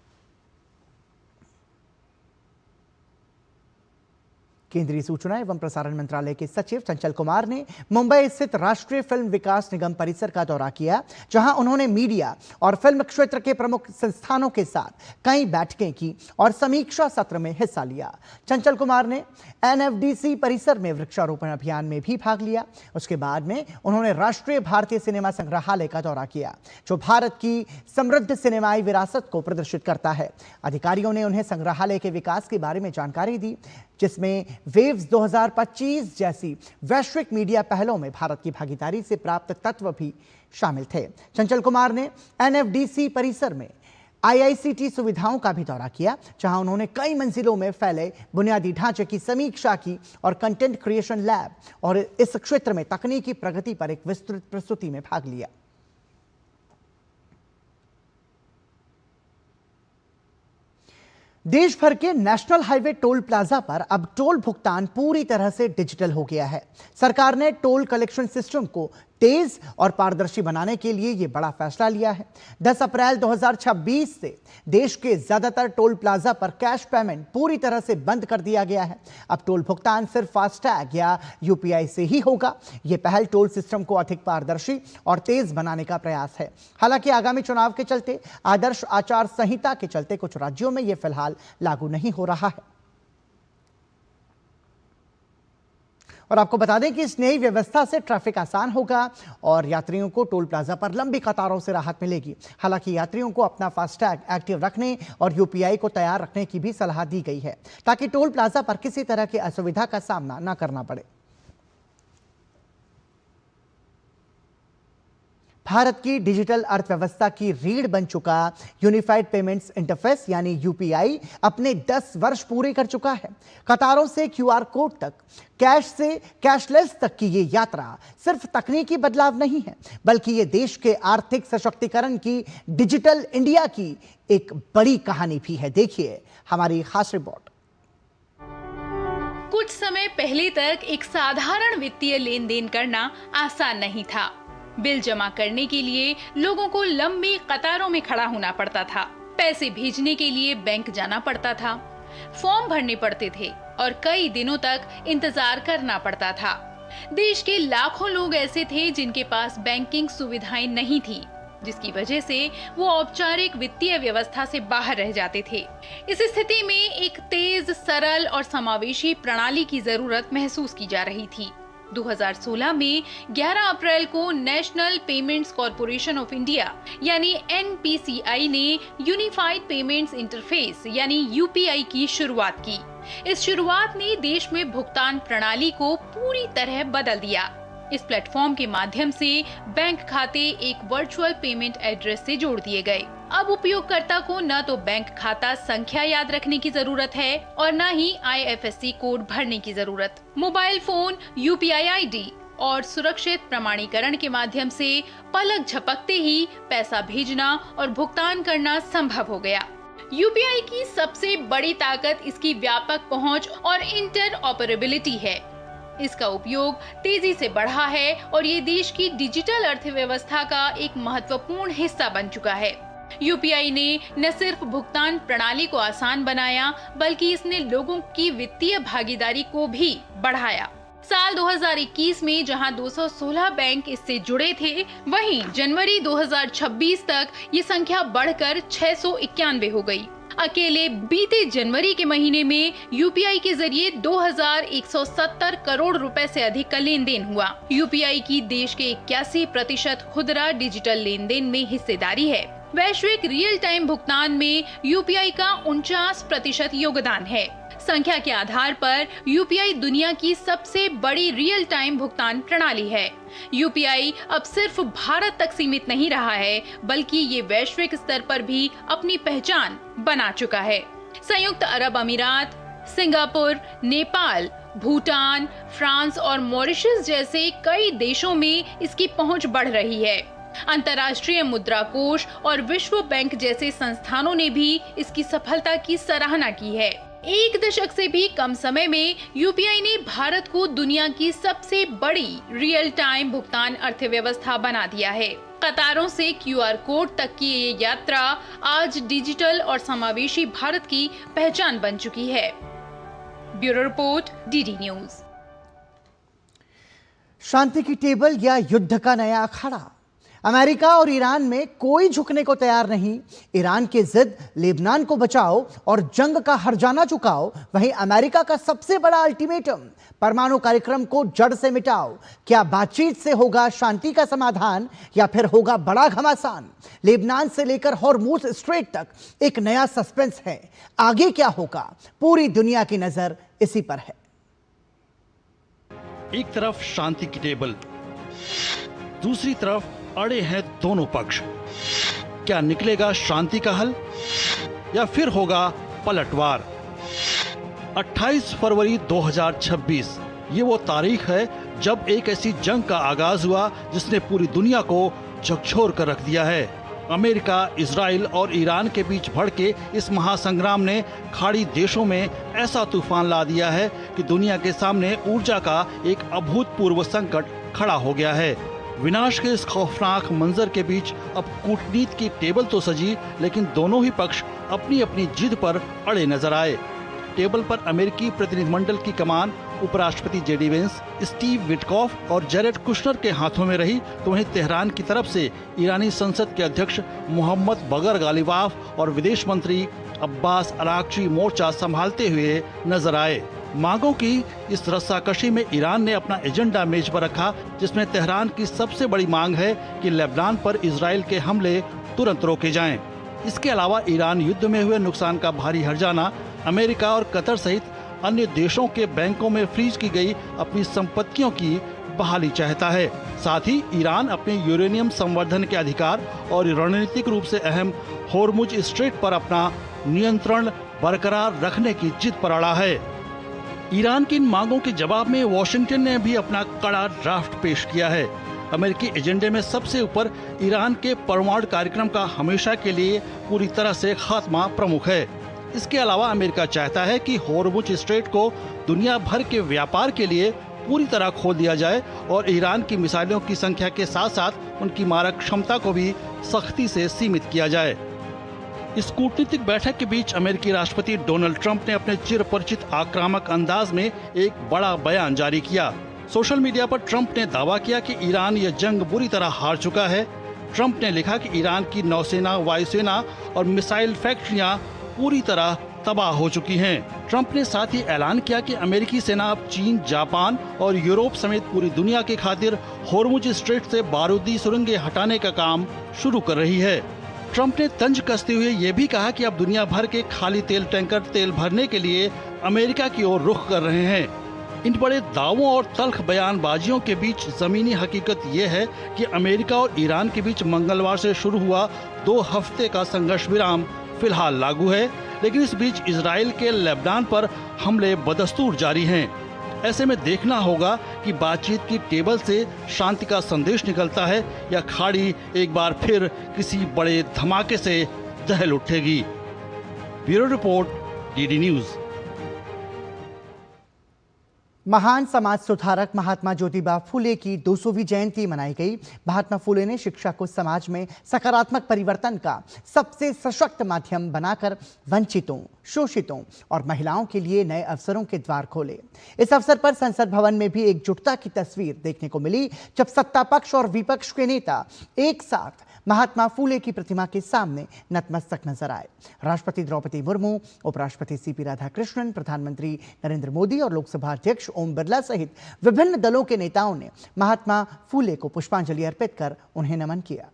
केंद्रीय सूचना एवं प्रसारण मंत्रालय के सचिव चंचल कुमार ने मुंबई स्थित राष्ट्रीय फिल्म विकास निगम परिसर का दौरा किया, जहां उन्होंने मीडिया और फिल्म क्षेत्र के प्रमुख संस्थानों के साथ कई बैठकें की और समीक्षा सत्र में हिस्सा लिया। चंचल कुमार ने NFDC परिसर में वृक्षारोपण अभियान में भी भाग लिया। उसके बाद में उन्होंने राष्ट्रीय भारतीय सिनेमा संग्रहालय का दौरा किया, जो भारत की समृद्ध सिनेमाई विरासत को प्रदर्शित करता है। अधिकारियों ने उन्हें संग्रहालय के विकास के बारे में जानकारी दी, जिसमें वेव्स 2025 जैसी वैश्विक मीडिया पहलों में भारत की भागीदारी से प्राप्त तत्व भी शामिल थे। चंचल कुमार ने NFDC परिसर में IICT सुविधाओं का भी दौरा किया, जहां उन्होंने कई मंजिलों में फैले बुनियादी ढांचे की समीक्षा की और कंटेंट क्रिएशन लैब और इस क्षेत्र में तकनीकी प्रगति पर एक विस्तृत प्रस्तुति में भाग लिया। देश भर के नेशनल हाईवे टोल प्लाजा पर अब टोल भुगतान पूरी तरह से डिजिटल हो गया है। सरकार ने टोल कलेक्शन सिस्टम को तेज और पारदर्शी बनाने के लिए यह बड़ा फैसला लिया है। 10 अप्रैल 2026 से देश के ज्यादातर टोल प्लाजा पर कैश पेमेंट पूरी तरह से बंद कर दिया गया है। अब टोल भुगतान सिर्फ फास्टैग या UPI से ही होगा। यह पहल टोल सिस्टम को अधिक पारदर्शी और तेज बनाने का प्रयास है। हालांकि आगामी चुनाव के चलते आदर्श आचार संहिता के चलते कुछ राज्यों में यह फिलहाल लागू नहीं हो रहा है। और आपको बता दें कि इस नई व्यवस्था से ट्रैफिक आसान होगा और यात्रियों को टोल प्लाजा पर लंबी कतारों से राहत मिलेगी। हालांकि यात्रियों को अपना फास्टैग एक्टिव रखने और UPI को तैयार रखने की भी सलाह दी गई है, ताकि टोल प्लाजा पर किसी तरह की असुविधा का सामना न करना पड़े। भारत की डिजिटल अर्थव्यवस्था की रीढ़ बन चुका यूनिफाइड पेमेंट्स इंटरफेस यानी UPI अपने 10 वर्ष पूरे कर चुका है। कतारों से QR कोड तक, कैश से कैशलेस तक की ये यात्रा सिर्फ तकनीकी बदलाव नहीं है, बल्कि ये देश के आर्थिक सशक्तिकरण की, डिजिटल इंडिया की एक बड़ी कहानी भी है। देखिए हमारी खास रिपोर्ट। कुछ समय पहले तक एक साधारण वित्तीय लेन देन करना आसान नहीं था। बिल जमा करने के लिए लोगों को लंबी कतारों में खड़ा होना पड़ता था, पैसे भेजने के लिए बैंक जाना पड़ता था, फॉर्म भरने पड़ते थे और कई दिनों तक इंतजार करना पड़ता था। देश के लाखों लोग ऐसे थे जिनके पास बैंकिंग सुविधाएं नहीं थी। जिसकी वजह से वो औपचारिक वित्तीय व्यवस्था से बाहर रह जाते थे। इस स्थिति में एक तेज, सरल और समावेशी प्रणाली की जरूरत महसूस की जा रही थी। 2016 में 11 अप्रैल को national payments corporation of India यानी NPCI ने यूनिफाइड पेमेंट्स इंटरफेस यानी UPI की शुरुआत की। इस शुरुआत ने देश में भुगतान प्रणाली को पूरी तरह बदल दिया। इस प्लेटफॉर्म के माध्यम से बैंक खाते एक वर्चुअल पेमेंट एड्रेस से जोड़ दिए गए। अब उपयोगकर्ता को न तो बैंक खाता संख्या याद रखने की जरूरत है और न ही IFSC कोड भरने की जरूरत। मोबाइल फोन, UPI ID और सुरक्षित प्रमाणीकरण के माध्यम से पलक झपकते ही पैसा भेजना और भुगतान करना संभव हो गया। UPI की सबसे बड़ी ताकत इसकी व्यापक पहुंच और इंटरऑपरेबिलिटी है। इसका उपयोग तेजी से बढ़ा है और ये देश की डिजिटल अर्थव्यवस्था का एक महत्वपूर्ण हिस्सा बन चुका है। UPI ने न सिर्फ भुगतान प्रणाली को आसान बनाया, बल्कि इसने लोगों की वित्तीय भागीदारी को भी बढ़ाया। साल 2021 में जहां 216 बैंक इससे जुड़े थे, वहीं जनवरी 2026 तक ये संख्या बढ़कर 691 हो गई। अकेले बीते जनवरी के महीने में UPI के जरिए 2170 करोड़ रुपए से अधिक का लेन देन हुआ। UPI की देश के 81% खुदरा डिजिटल लेन देन में हिस्सेदारी है। वैश्विक रियल टाइम भुगतान में UPI का 49% योगदान है। संख्या के आधार पर UPI दुनिया की सबसे बड़ी रियल टाइम भुगतान प्रणाली है। UPI अब सिर्फ भारत तक सीमित नहीं रहा है, बल्कि ये वैश्विक स्तर पर भी अपनी पहचान बना चुका है। संयुक्त अरब अमीरात, सिंगापुर, नेपाल, भूटान, फ्रांस और मॉरिशस जैसे कई देशों में इसकी पहुंच बढ़ रही है। अंतर्राष्ट्रीय मुद्रा कोष और विश्व बैंक जैसे संस्थानों ने भी इसकी सफलता की सराहना की है। एक दशक से भी कम समय में UPI ने भारत को दुनिया की सबसे बड़ी रियल टाइम भुगतान अर्थव्यवस्था बना दिया है। कतारों से QR कोड तक की ये यात्रा आज डिजिटल और समावेशी भारत की पहचान बन चुकी है। Bureau report, DD news. शांति की टेबल या युद्ध का नया अखाड़ा? अमेरिका और ईरान में कोई झुकने को तैयार नहीं। ईरान की जिद लेबनान को बचाओ और जंग का हर्जाना चुकाओ, वहीं अमेरिका का सबसे बड़ा अल्टीमेटम परमाणु कार्यक्रम को जड़ से मिटाओ। क्या बातचीत से होगा शांति का समाधान या फिर होगा बड़ा घमासान? लेबनान से लेकर हॉर्मुज स्ट्रेट तक एक नया सस्पेंस है। आगे क्या होगा, पूरी दुनिया की नजर इसी पर है। एक तरफ शांति की टेबल, दूसरी तरफ अड़े हैं दोनों पक्ष। क्या निकलेगा शांति का हल या फिर होगा पलटवार? 28 फरवरी 2026 ये वो तारीख है जब एक ऐसी जंग का आगाज हुआ जिसने पूरी दुनिया को झकझोर कर रख दिया है। अमेरिका, इजराइल और ईरान के बीच भड़के इस महासंग्राम ने खाड़ी देशों में ऐसा तूफान ला दिया है कि दुनिया के सामने ऊर्जा का एक अभूतपूर्व संकट खड़ा हो गया है। विनाश के इस खौफनाक मंजर के बीच अब कूटनीति की टेबल तो सजी, लेकिन दोनों ही पक्ष अपनी अपनी जिद पर अड़े नजर आए। टेबल पर अमेरिकी प्रतिनिधिमंडल की कमान उपराष्ट्रपति JD वेंस, स्टीव विटकॉफ और जेरेड कुशनर के हाथों में रही, तो वहीं तेहरान की तरफ से ईरानी संसद के अध्यक्ष मोहम्मद बगर गालिबाफ और विदेश मंत्री अब्बास अरागची मोर्चा संभालते हुए नजर आए। मांगों की इस रस्साकशी में ईरान ने अपना एजेंडा मेज पर रखा, जिसमें तेहरान की सबसे बड़ी मांग है कि लेबनान पर इजराइल के हमले तुरंत रोके जाएं। इसके अलावा ईरान युद्ध में हुए नुकसान का भारी हर्जाना अमेरिका और कतर सहित अन्य देशों के बैंकों में फ्रीज की गई अपनी संपत्तियों की बहाली चाहता है। साथ ही ईरान अपने यूरेनियम संवर्धन के अधिकार और रणनीतिक रूप से अहम हॉर्मुज स्ट्रेट पर अपना नियंत्रण बरकरार रखने की जिद पर अड़ा है। ईरान की इन मांगों के जवाब में वॉशिंगटन ने भी अपना कड़ा ड्राफ्ट पेश किया है। अमेरिकी एजेंडे में सबसे ऊपर ईरान के परमाणु कार्यक्रम का हमेशा के लिए पूरी तरह से खात्मा प्रमुख है। इसके अलावा अमेरिका चाहता है कि हॉर्मुज स्ट्रेट को दुनिया भर के व्यापार के लिए पूरी तरह खोल दिया जाए और ईरान की मिसाइलों की संख्या के साथ साथ उनकी मारक क्षमता को भी सख्ती से सीमित किया जाए। इस कूटनीतिक बैठक के बीच अमेरिकी राष्ट्रपति डोनाल्ड ट्रंप ने अपने चिरपरिचित आक्रामक अंदाज में एक बड़ा बयान जारी किया। सोशल मीडिया पर ट्रंप ने दावा किया कि ईरान यह जंग बुरी तरह हार चुका है। ट्रंप ने लिखा कि ईरान की नौसेना, वायुसेना और मिसाइल फैक्ट्रियां पूरी तरह तबाह हो चुकी हैं। ट्रंप ने साथ ही ऐलान किया कि अमेरिकी सेना अब चीन, जापान और यूरोप समेत पूरी दुनिया की खातिर होर्मुज स्ट्रेट से बारूदी सुरंगें हटाने का काम शुरू कर रही है। ट्रंप ने तंज कसते हुए ये भी कहा कि अब दुनिया भर के खाली तेल टैंकर तेल भरने के लिए अमेरिका की ओर रुख कर रहे हैं। इन बड़े दावों और तल्ख बयानबाजियों के बीच जमीनी हकीकत ये है कि अमेरिका और ईरान के बीच मंगलवार से शुरू हुआ 2 हफ्ते का संघर्ष विराम फिलहाल लागू है, लेकिन इस बीच इजराइल के लेबनान पर हमले बदस्तूर जारी हैं। ऐसे में देखना होगा कि बातचीत की टेबल से शांति का संदेश निकलता है या खाड़ी एक बार फिर किसी बड़े धमाके से दहल उठेगी। Bureau report, DD news. महान समाज सुधारक महात्मा ज्योतिबा फुले की 200वीं जयंती मनाई गई। महात्मा फुले ने शिक्षा को समाज में सकारात्मक परिवर्तन का सबसे सशक्त माध्यम बनाकर वंचितों, शोषितों और महिलाओं के लिए नए अवसरों के द्वार खोले। इस अवसर पर संसद भवन में भी एकजुटता की तस्वीर देखने को मिली, जब सत्ता पक्ष और विपक्ष के नेता एक साथ महात्मा फुले की प्रतिमा के सामने नतमस्तक नजर आए। राष्ट्रपति द्रौपदी मुर्मू, उपराष्ट्रपति सीपी राधाकृष्णन, प्रधानमंत्री नरेंद्र मोदी और लोकसभा अध्यक्ष ओम बिरला सहित विभिन्न दलों के नेताओं ने महात्मा फुले को पुष्पांजलि अर्पित कर उन्हें नमन किया।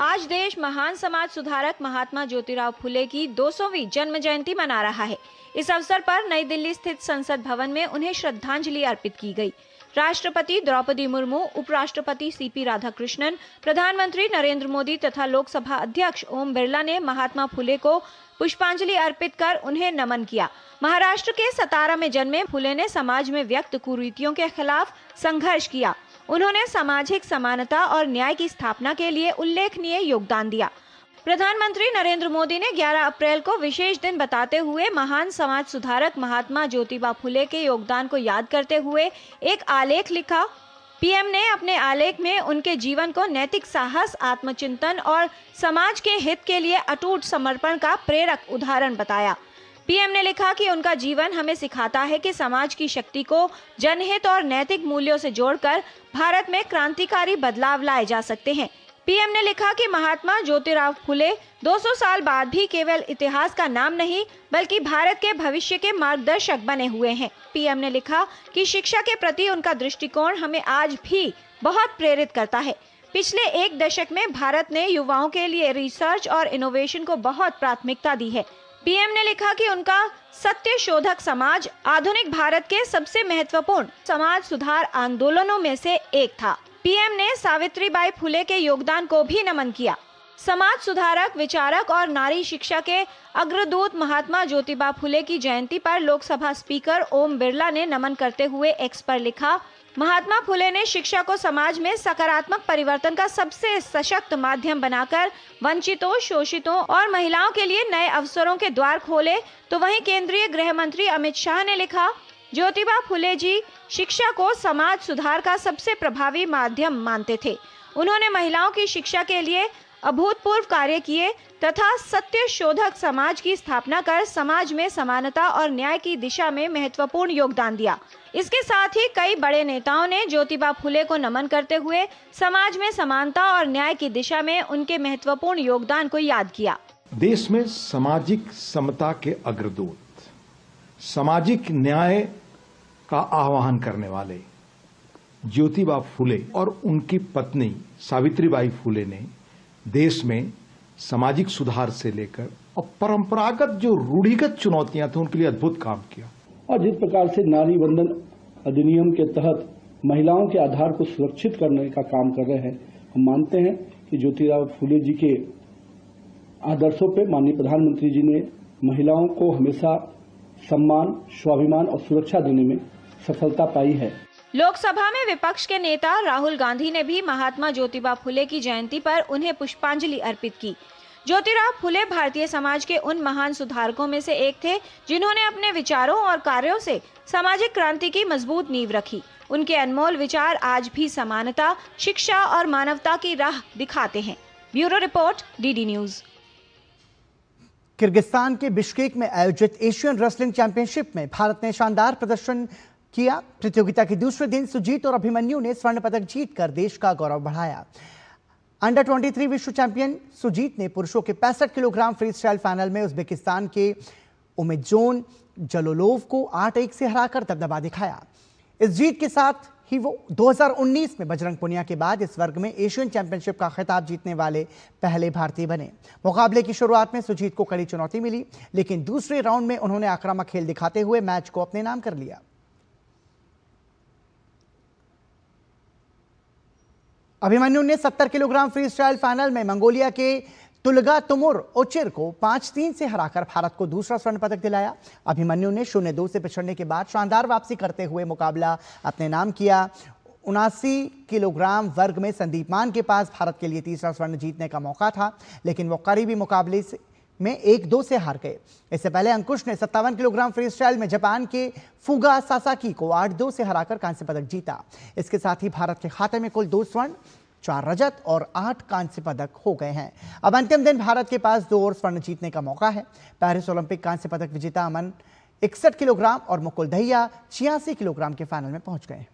आज देश महान समाज सुधारक महात्मा ज्योतिराव फुले की 200वीं जन्म जयंती मना रहा है। इस अवसर पर नई दिल्ली स्थित संसद भवन में उन्हें श्रद्धांजलि अर्पित की गई। राष्ट्रपति द्रौपदी मुर्मू, उपराष्ट्रपति सीपी राधाकृष्णन, प्रधानमंत्री नरेंद्र मोदी तथा लोकसभा अध्यक्ष ओम बिरला ने महात्मा फुले को पुष्पांजलि अर्पित कर उन्हें नमन किया। महाराष्ट्र के सतारा में जन्मे फुले ने समाज में व्यक्त कुरीतियों के खिलाफ संघर्ष किया। उन्होंने सामाजिक समानता और न्याय की स्थापना के लिए उल्लेखनीय योगदान दिया। प्रधानमंत्री नरेंद्र मोदी ने 11 अप्रैल को विशेष दिन बताते हुए महान समाज सुधारक महात्मा ज्योतिबा फुले के योगदान को याद करते हुए एक आलेख लिखा। पीएम ने अपने आलेख में उनके जीवन को नैतिक साहस, आत्मचिंतन और समाज के हित के लिए अटूट समर्पण का प्रेरक उदाहरण बताया। पीएम ने लिखा कि उनका जीवन हमें सिखाता है कि समाज की शक्ति को जनहित और नैतिक मूल्यों से जोड़कर भारत में क्रांतिकारी बदलाव लाए जा सकते हैं। पीएम ने लिखा कि महात्मा ज्योतिराव फुले 200 साल बाद भी केवल इतिहास का नाम नहीं बल्कि भारत के भविष्य के मार्गदर्शक बने हुए हैं। पीएम ने लिखा कि शिक्षा के प्रति उनका दृष्टिकोण हमें आज भी बहुत प्रेरित करता है। पिछले 1 दशक में भारत ने युवाओं के लिए रिसर्च और इनोवेशन को बहुत प्राथमिकता दी है। पीएम ने लिखा कि उनका सत्य शोधक समाज आधुनिक भारत के सबसे महत्वपूर्ण समाज सुधार आंदोलनों में से एक था। पीएम ने सावित्रीबाई फुले के योगदान को भी नमन किया। समाज सुधारक, विचारक और नारी शिक्षा के अग्रदूत महात्मा ज्योतिबा फुले की जयंती पर लोकसभा स्पीकर ओम बिरला ने नमन करते हुए एक्स पर लिखा, महात्मा फुले ने शिक्षा को समाज में सकारात्मक परिवर्तन का सबसे सशक्त माध्यम बनाकर वंचितों, शोषितों और महिलाओं के लिए नए अवसरों के द्वार खोले। तो वहीं केंद्रीय गृह मंत्री अमित शाह ने लिखा, ज्योतिबा फुले जी शिक्षा को समाज सुधार का सबसे प्रभावी माध्यम मानते थे। उन्होंने महिलाओं की शिक्षा के लिए अभूतपूर्व कार्य किए तथा सत्य शोधक समाज की स्थापना कर समाज में समानता और न्याय की दिशा में महत्वपूर्ण योगदान दिया। इसके साथ ही कई बड़े नेताओं ने ज्योतिबा फुले को नमन करते हुए समाज में समानता और न्याय की दिशा में उनके महत्वपूर्ण योगदान को याद किया। देश में सामाजिक समता के अग्रदूत, सामाजिक न्याय का आह्वान करने वाले ज्योतिबा फुले और उनकी पत्नी सावित्रीबाई फुले ने देश में सामाजिक सुधार से लेकर और परंपरागत जो रूढ़िगत चुनौतियां थी उनके लिए अद्भुत काम किया। और जिस प्रकार से नारी वंदन अधिनियम के तहत महिलाओं के आधार को सुरक्षित करने का काम कर रहे हैं, हम मानते हैं कि ज्योतिराव फुले जी के आदर्शों पे माननीय प्रधानमंत्री जी ने महिलाओं को हमेशा सम्मान, स्वाभिमान और सुरक्षा देने में सफलता पाई है। लोकसभा में विपक्ष के नेता राहुल गांधी ने भी महात्मा ज्योतिबा फुले की जयंती पर उन्हें पुष्पांजलि अर्पित की। ज्योतिराव फुले भारतीय समाज के उन महान सुधारकों में से एक थे जिन्होंने अपने विचारों और कार्यों से सामाजिक क्रांति की मजबूत नींव रखी। उनके अनमोल विचार आज भी समानता, शिक्षा और मानवता की राह दिखाते हैं। Bureau report, DD news. Kyrgyzstan के बिश्केक में आयोजित एशियन रेसलिंग चैंपियनशिप में भारत ने शानदार प्रदर्शन किया। प्रतियोगिता के दूसरे दिन सुजीत और अभिमन्यु ने स्वर्ण पदक जीतकर देश का गौरव बढ़ाया। अंडर 23 विश्व चैंपियन सुजीत ने पुरुषों के 65 किलोग्राम फ्री स्टाइल फाइनल में उज्बेकिस्तान के उमेदजोन जलोलोव को 8-1 से हराकर दबदबा दिखाया। इस जीत के साथ ही वो 2019 में बजरंग पुनिया के बाद इस वर्ग में एशियन चैंपियनशिप का खिताब जीतने वाले पहले भारतीय बने। मुकाबले की शुरुआत में सुजीत को कड़ी चुनौती मिली, लेकिन दूसरे राउंड में उन्होंने आक्रामक खेल दिखाते हुए मैच को अपने नाम कर लिया। अभिमन्यु ने 70 किलोग्राम फ्री स्टाइल फाइनल में मंगोलिया के तुलगा तुमुर ओचिर को 5-3 से हराकर भारत को दूसरा स्वर्ण पदक दिलाया। अभिमन्यु ने 0-2 से पिछड़ने के बाद शानदार वापसी करते हुए मुकाबला अपने नाम किया। 79 किलोग्राम वर्ग में संदीप मान के पास भारत के लिए तीसरा स्वर्ण जीतने का मौका था, लेकिन वो करीबी मुकाबले में 1-2 से हार गए। इससे पहले अंकुश ने 57 किलोग्राम फ्री स्टाइल में जापान के फुगा सासाकी को 8-2 से हराकर कांस्य पदक जीता। इसके साथ ही भारत के खाते में कुल 2 स्वर्ण, 4 रजत और 8 कांस्य पदक हो गए हैं। अब अंतिम दिन भारत के पास 2 और स्वर्ण जीतने का मौका है। पेरिस ओलंपिक कांस्य पदक विजेता अमन 61 किलोग्राम और मुकुल दहिया 86 किलोग्राम के फाइनल में पहुंच गए।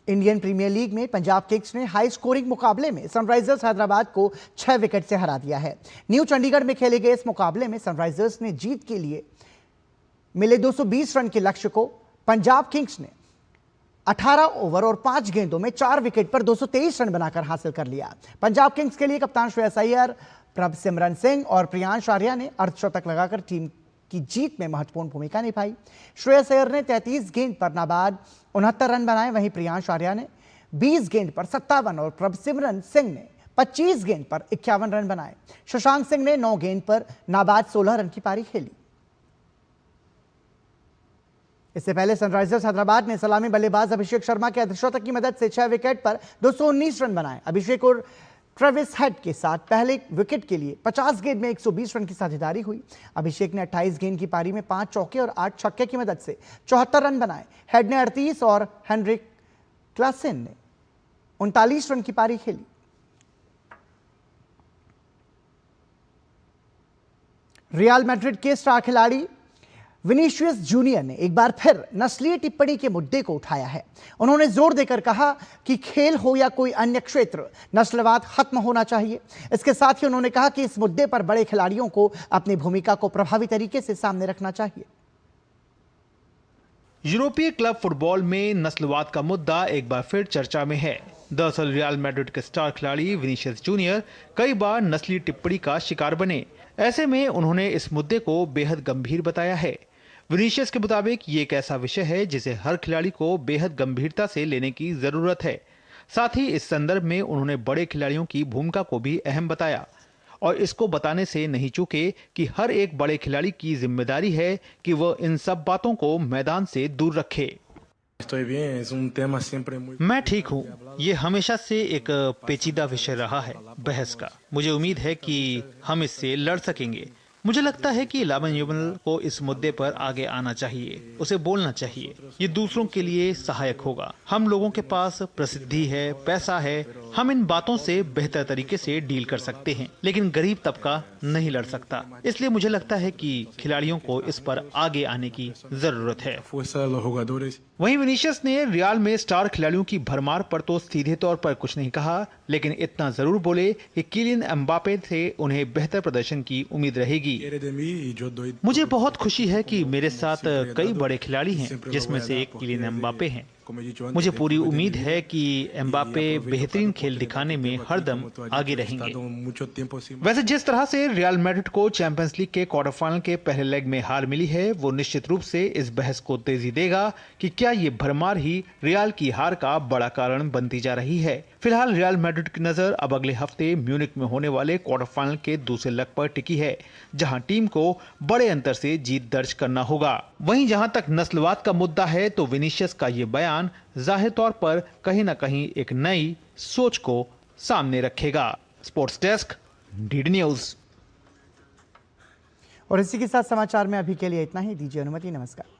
इंडियन प्रीमियर लीग में पंजाब किंग्स ने हाई स्कोरिंग मुकाबले में सनराइजर्स हैदराबाद को 6 विकेट से हरा दिया है। न्यू चंडीगढ़ में खेले गए इस मुकाबले में सनराइजर्स ने जीत के लिए मिले 220 रन के लक्ष्य को पंजाब किंग्स ने 18 ओवर और 5 गेंदों में 4 विकेट पर 223 रन बनाकर हासिल कर लिया। पंजाब किंग्स के लिए कप्तान श्रेयस अय्यर, प्रभसिमरन सिंह और प्रियांश आर्या ने अर्धशतक लगाकर टीम की जीत में महत्वपूर्ण भूमिका निभाई। श्रेयस अय्यर ने 33 गेंद पर नाबाद 69 रन बनाए, वहीं प्रियांश आर्या ने 20 गेंद पर 57 और प्रभसिमरन सिंह ने 25 गेंद पर 51 रन बनाए। शशांक सिंह ने 9 गेंद पर नाबाद 16 रन की पारी खेली। इससे पहले सनराइजर्स हैदराबाद ने सलामी बल्लेबाज अभिषेक शर्मा के अर्धशतक की मदद से 6 विकेट पर 219 रन बनाए। अभिषेक और ट्रेविस हेड के साथ पहले विकेट के लिए 50 गेंद में 120 रन की साझेदारी हुई। अभिषेक ने 28 गेंद की पारी में 5 चौके और 8 छक्के की मदद से 74 रन बनाए। हेड ने 38 और हेनरिक क्लासेन ने 39 रन की पारी खेली। रियल मैड्रिड के स्टार खिलाड़ी विनीशियस जूनियर ने एक बार फिर नस्लीय टिप्पणी के मुद्दे को उठाया है। उन्होंने जोर देकर कहा कि खेल हो या कोई अन्य क्षेत्र, नस्लवाद खत्म होना चाहिए। इसके साथ ही उन्होंने कहा कि इस मुद्दे पर बड़े खिलाड़ियों को अपनी भूमिका को प्रभावी तरीके से सामने रखना चाहिए। यूरोपीय क्लब फुटबॉल में नस्लवाद का मुद्दा एक बार फिर चर्चा में है। दरअसल रियल मैड्रिड के स्टार खिलाड़ी विनीशियस जूनियर कई बार नस्लीय टिप्पणी का शिकार बने। ऐसे में उन्होंने इस मुद्दे को बेहद गंभीर बताया है। विनीशियस के मुताबिक ये एक ऐसा विषय है जिसे हर खिलाड़ी को बेहद गंभीरता से लेने की जरूरत है। साथ ही इस संदर्भ में उन्होंने बड़े खिलाड़ियों की भूमिका को भी अहम बताया और इसको बताने से नहीं चूके कि हर एक बड़े खिलाड़ी की जिम्मेदारी है कि वह इन सब बातों को मैदान से दूर रखे। मैं ठीक हूँ। ये हमेशा से एक पेचीदा विषय रहा है बहस का। मुझे उम्मीद है कि हम इससे लड़ सकेंगे। मुझे लगता है कि लामिन यामाल को इस मुद्दे पर आगे आना चाहिए, उसे बोलना चाहिए। ये दूसरों के लिए सहायक होगा। हम लोगों के पास प्रसिद्धि है, पैसा है, हम इन बातों से बेहतर तरीके से डील कर सकते हैं, लेकिन गरीब तबका नहीं लड़ सकता। इसलिए मुझे लगता है कि खिलाड़ियों को इस पर आगे आने की जरूरत है। वहीं विनीशियस ने रियल में स्टार खिलाड़ियों की भरमार पर तो सीधे तौर पर कुछ नहीं कहा, लेकिन इतना जरूर बोले कि किलियन एम्बापे से उन्हें बेहतर प्रदर्शन की उम्मीद रहेगी। मुझे बहुत खुशी है कि मेरे साथ कई बड़े खिलाड़ी हैं, जिसमें से एक किलियन एम्बापे हैं। मुझे पूरी उम्मीद है कि एम्बापे बेहतरीन खेल दिखाने में हरदम आगे रहेंगे। वैसे जिस तरह से रियल मैड्रिड को चैंपियंस लीग के क्वार्टर फाइनल के पहले लेग में हार मिली है, वो निश्चित रूप से इस बहस को तेजी देगा कि क्या ये भरमार ही रियल की हार का बड़ा कारण बनती जा रही है। फिलहाल रियल मैड्रिड की नजर अब अगले हफ्ते म्यूनिक में होने वाले क्वार्टर फाइनल के दूसरे लेग पर टिकी है, जहां टीम को बड़े अंतर से जीत दर्ज करना होगा। वहीं जहां तक नस्लवाद का मुद्दा है, तो विनीशियस का ये बयान जाहिर तौर पर कहीं न कहीं एक नई सोच को सामने रखेगा। Sports desk, DD news. और इसी के साथ समाचार में अभी के लिए इतना ही। दीजिए अनुमति। नमस्कार।